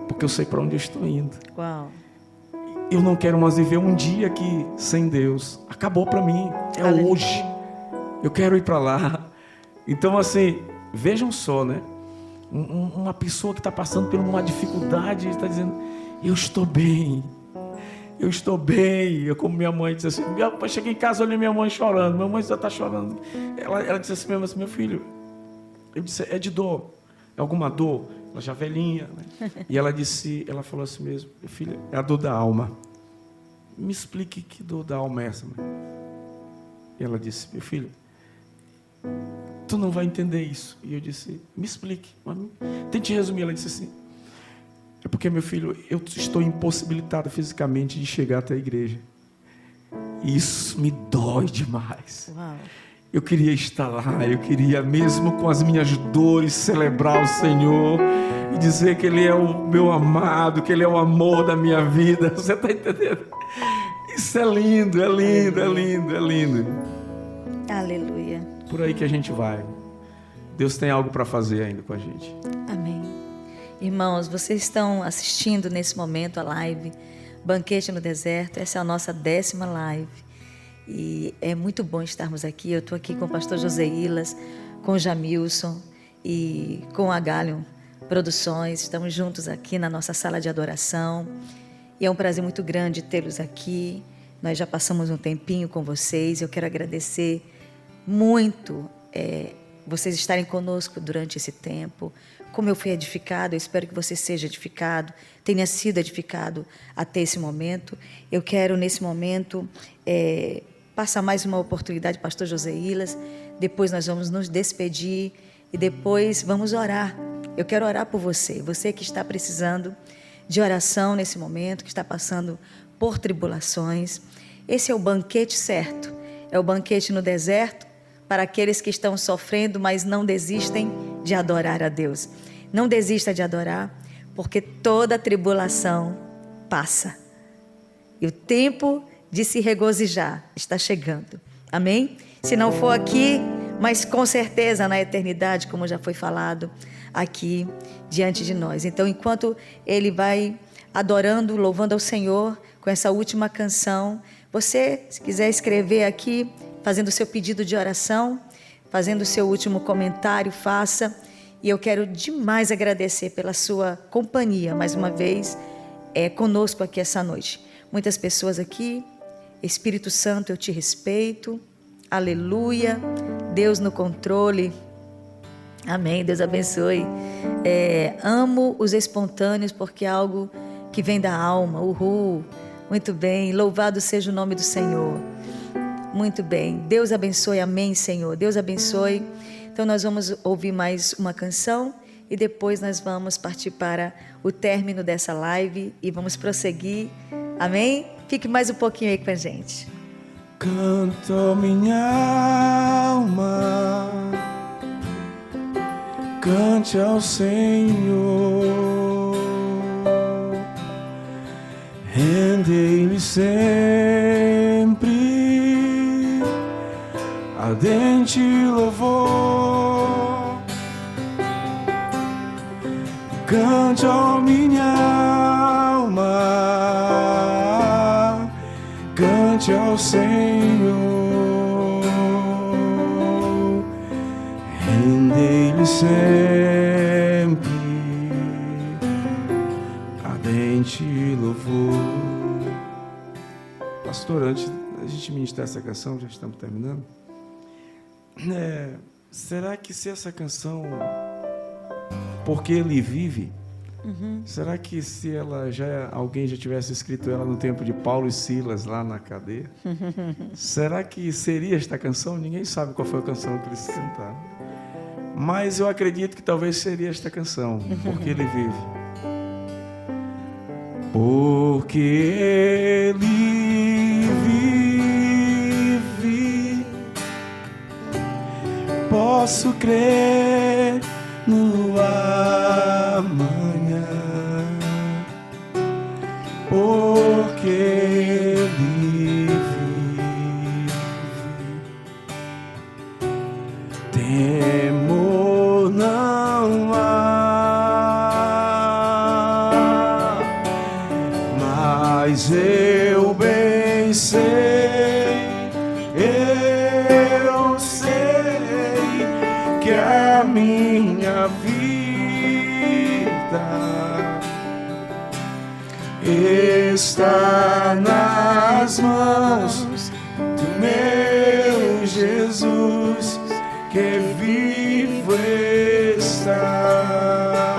Porque eu sei para onde eu estou indo. Uau. Eu não quero mais viver um dia aqui sem Deus. Acabou para mim, é Aleluia. hoje. Eu quero ir para lá. Então, assim, vejam só, né? Uma pessoa que está passando por uma dificuldade, está dizendo, eu estou bem. Eu estou bem. Eu, como minha mãe disse assim, eu cheguei em casa, olhei minha mãe chorando. Minha mãe já está chorando. Ela disse assim mesmo assim, meu filho, eu disse, é de dor? É alguma dor? Ela já velhinha, né? E ela falou assim mesmo, meu filho, é a dor da alma. Me explique que dor da alma é essa, mãe? E ela disse, meu filho, tu não vai entender isso. E eu disse, me explique. Tente resumir. Ela disse assim, é porque, meu filho, eu estou impossibilitado fisicamente de chegar até a igreja. E isso me dói demais. Uau. Eu queria estar lá, eu queria, mesmo com as minhas dores, celebrar o Senhor e dizer que Ele é o meu amado, que Ele é o amor da minha vida. Você está entendendo? Isso é lindo, é lindo, é lindo, é lindo. Aleluia. Por aí que a gente vai. Deus tem algo para fazer ainda com a gente. Amém. Irmãos, vocês estão assistindo nesse momento a live Banquete no Deserto. Essa é a nossa 10ª live. E é muito bom estarmos aqui. Eu estou aqui com o pastor Joseilas, com o Jamilson e com a Galion Produções. Estamos juntos aqui na nossa sala de adoração. E é um prazer muito grande tê-los aqui. Nós já passamos um tempinho com vocês. Eu quero agradecer muito vocês estarem conosco durante esse tempo. Como eu fui edificado, eu espero que você seja edificado, tenha sido edificado até esse momento. Eu quero, nesse momento, passar mais uma oportunidade, pastor Joseilas. Depois nós vamos nos despedir e depois vamos orar. Eu quero orar por você, você que está precisando de oração nesse momento, que está passando por tribulações. Esse é o banquete certo, é o banquete no deserto para aqueles que estão sofrendo, mas não desistem de adorar a Deus. Não desista de adorar, porque toda tribulação passa. E o tempo de se regozijar está chegando. Amém? Se não for aqui, mas com certeza na eternidade, como já foi falado aqui diante de nós. Então, enquanto ele vai adorando, louvando ao Senhor com essa última canção, você, se quiser escrever aqui, fazendo o seu pedido de oração, fazendo o seu último comentário, faça. E eu quero demais agradecer pela sua companhia, mais uma vez, conosco aqui essa noite. Muitas pessoas aqui, Espírito Santo, eu te respeito, Aleluia. Deus no controle. Amém. Deus abençoe. Amo os espontâneos porque é algo que vem da alma. Uhul. Muito bem. Louvado seja o nome do Senhor. Muito bem. Deus abençoe. Amém, Senhor. Deus abençoe. Então nós vamos ouvir mais uma canção e depois nós vamos partir para o término dessa live e vamos prosseguir. Amém? Fique mais um pouquinho aí com a gente. Canta minha alma, cante ao Senhor, rendei-lhe sempre ardente louvor. Cante ao minha alma, cante ao Senhor, rendei-lhe sempre ardente louvor. Pastor, antes da gente ministrar essa canção, já estamos terminando. Será que se essa canção, porque ele vive, será que se ela alguém já tivesse escrito ela no tempo de Paulo e Silas lá na cadeia, será que seria esta canção? Ninguém sabe qual foi a canção que eles cantaram, mas eu acredito que talvez seria esta canção, porque ele vive. Porque ele vive, posso crer no amanhã, porque ele vive, temor não há, mas eu bem sei, eu sei que a minha vida está nas mãos do meu Jesus, que vivo está,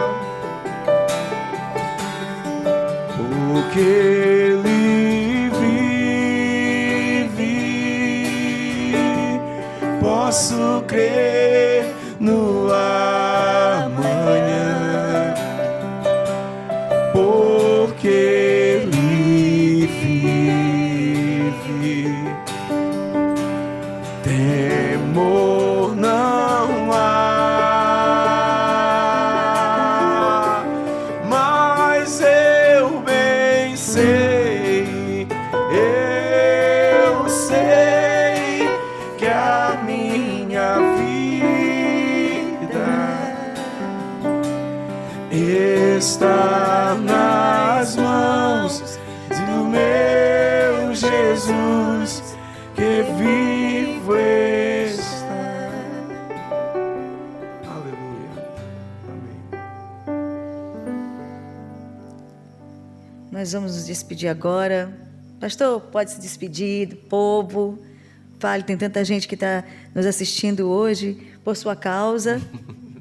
porque ele vive, posso crer no amanhã, porque ele vive, temor não há, mas eu bem sei, eu sei que a minha vida está nas mãos do meu Jesus, que vivo está. Aleluia. Amém. Nós vamos nos despedir agora. Pastor, pode se despedir do povo. Fale, tem tanta gente que está nos assistindo hoje por sua causa,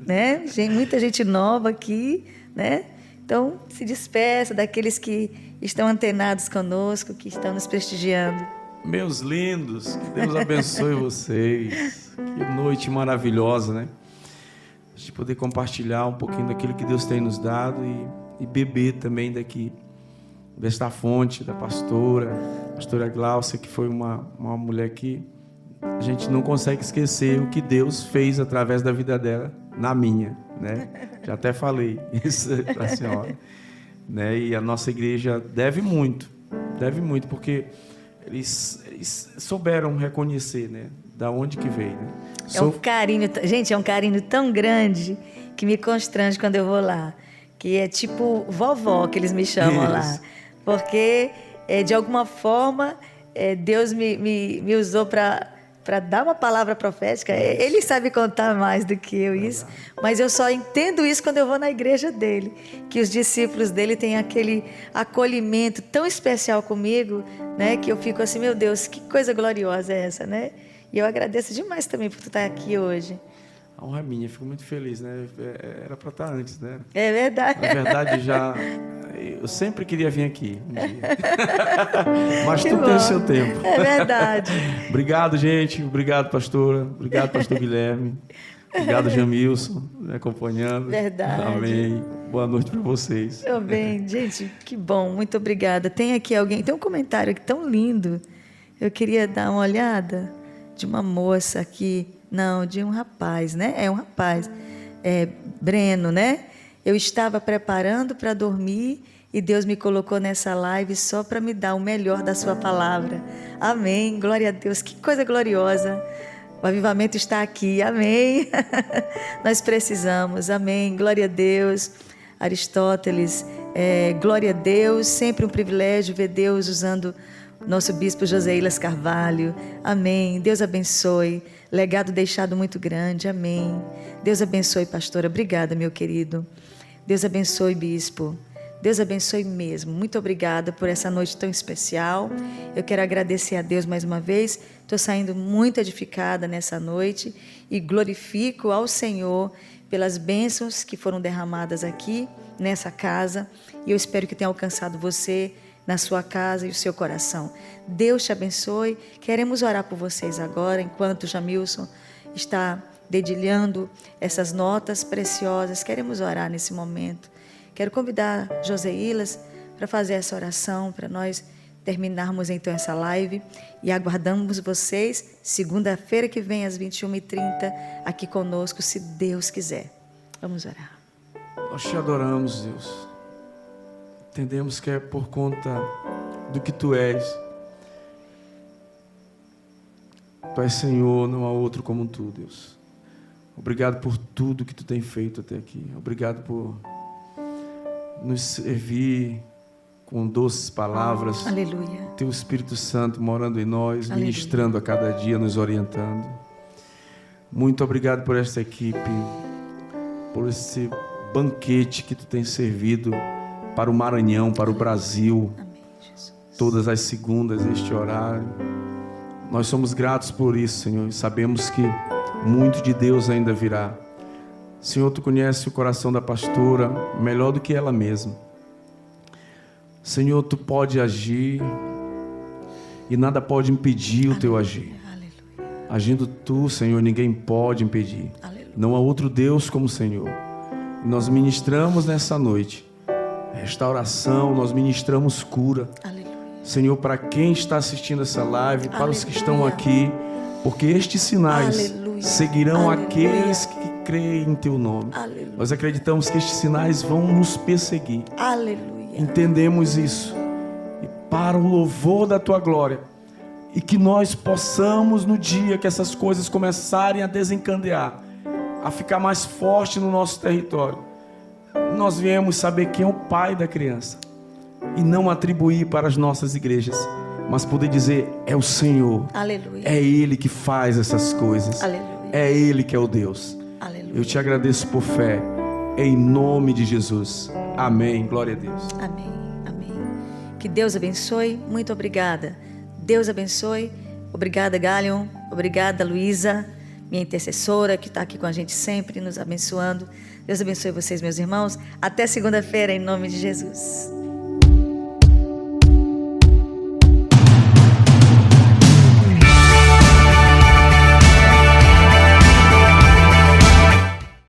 né? Muita gente nova aqui, né? Então, se despeça daqueles que estão antenados conosco, que estão nos prestigiando. Meus lindos, que Deus abençoe vocês. Que noite maravilhosa, né? A gente poder compartilhar um pouquinho daquilo que Deus tem nos dado e beber também desta fonte da pastora Gláucia, que foi uma mulher que a gente não consegue esquecer o que Deus fez através da vida dela, na minha, né? Já até falei isso para a senhora, né? E a nossa igreja deve muito, porque eles souberam reconhecer, né? Da onde que veio, né? Um carinho, gente, é um carinho tão grande que me constrange quando eu vou lá, que é tipo vovó que eles me chamam lá, porque de alguma forma Deus me usou para dar uma palavra profética. Ele sabe contar mais do que eu isso, mas eu só entendo isso quando eu vou na igreja dele, que os discípulos dele têm aquele acolhimento tão especial comigo, né, que eu fico assim, meu Deus, que coisa gloriosa é essa, né? E eu agradeço demais também por tu estar aqui hoje. A honra é minha, fico muito feliz, né? Era para estar antes, né? É verdade. Na verdade, eu sempre queria vir aqui um dia. Mas Que tudo bom. tem o seu tempo. É verdade. Obrigado, gente. Obrigado, pastora. Obrigado, pastor Guilherme. Obrigado, Jamilson, me acompanhando. Verdade. Amém. Boa noite para vocês. Também, gente, que bom. Muito obrigada. Tem aqui alguém, tem um comentário aqui tão lindo. Eu queria dar uma olhada de uma moça aqui. Não, de um rapaz, né? É um rapaz. É Breno, né? Eu estava preparando para dormir e Deus me colocou nessa live só para me dar o melhor da sua palavra. Amém. Glória a Deus. Que coisa gloriosa. O avivamento está aqui. Amém. Nós precisamos. Amém. Glória a Deus. Aristóteles. Glória a Deus. Sempre um privilégio ver Deus usando nosso bispo Joséilas Carvalho. Amém. Deus abençoe. Legado deixado muito grande. Amém. Deus abençoe, pastora. Obrigada, meu querido. Deus abençoe, bispo. Deus abençoe mesmo. Muito obrigada por essa noite tão especial. Eu quero agradecer a Deus mais uma vez. Estou saindo muito edificada nessa noite e glorifico ao Senhor pelas bênçãos que foram derramadas aqui nessa casa. E eu espero que tenha alcançado você na sua casa e o seu coração. Deus te abençoe. Queremos orar por vocês agora, enquanto Jamilson está dedilhando essas notas preciosas. Queremos orar nesse momento. Quero convidar Joséilas para fazer essa oração, para nós terminarmos então essa live. E aguardamos vocês segunda-feira que vem às 21h30 aqui conosco, se Deus quiser. Vamos orar. Nós te adoramos, Deus. Entendemos que é por conta do que Tu és. Tu és Senhor, não há outro como Tu, Deus. Obrigado por tudo que Tu tem feito até aqui. Obrigado por nos servir com doces palavras. Aleluia. Teu Espírito Santo morando em nós, Aleluia. ministrando a cada dia, nos orientando. Muito obrigado por esta equipe, por esse banquete que Tu tens servido para o Maranhão, para o Brasil. Amém, Jesus. Todas as segundas, este horário. Nós somos gratos por isso, Senhor, e sabemos que muito de Deus ainda virá. Senhor, Tu conheces o coração da pastora melhor do que ela mesma. Senhor, Tu pode agir e nada pode impedir o Teu agir. Aleluia. Agindo Tu, Senhor, ninguém pode impedir. Aleluia. Não há outro Deus como o Senhor. E nós ministramos nessa noite restauração, nós ministramos cura. Aleluia. Senhor, para quem está assistindo essa live, para os que estão Aleluia. aqui, porque estes sinais Aleluia. seguirão Aleluia. aqueles que creem em Teu nome. Aleluia. Nós acreditamos que estes sinais vão nos perseguir. Aleluia. Entendemos isso. E para o louvor da Tua glória, e que nós possamos, no dia que essas coisas começarem a desencadear, a ficar mais forte no nosso território, nós viemos saber quem é o pai da criança e não atribuir para as nossas igrejas, mas poder dizer: é o Senhor. Aleluia. É Ele que faz essas coisas. Aleluia. É Ele que é o Deus. Aleluia. Eu te agradeço por fé, em nome de Jesus. Amém. Glória a Deus. Amém. Amém. Que Deus abençoe. Muito obrigada. Deus abençoe. Obrigada, Galion. Obrigada, Luísa, minha intercessora, que está aqui com a gente sempre, nos abençoando. Deus abençoe vocês, meus irmãos. Até segunda-feira, em nome de Jesus.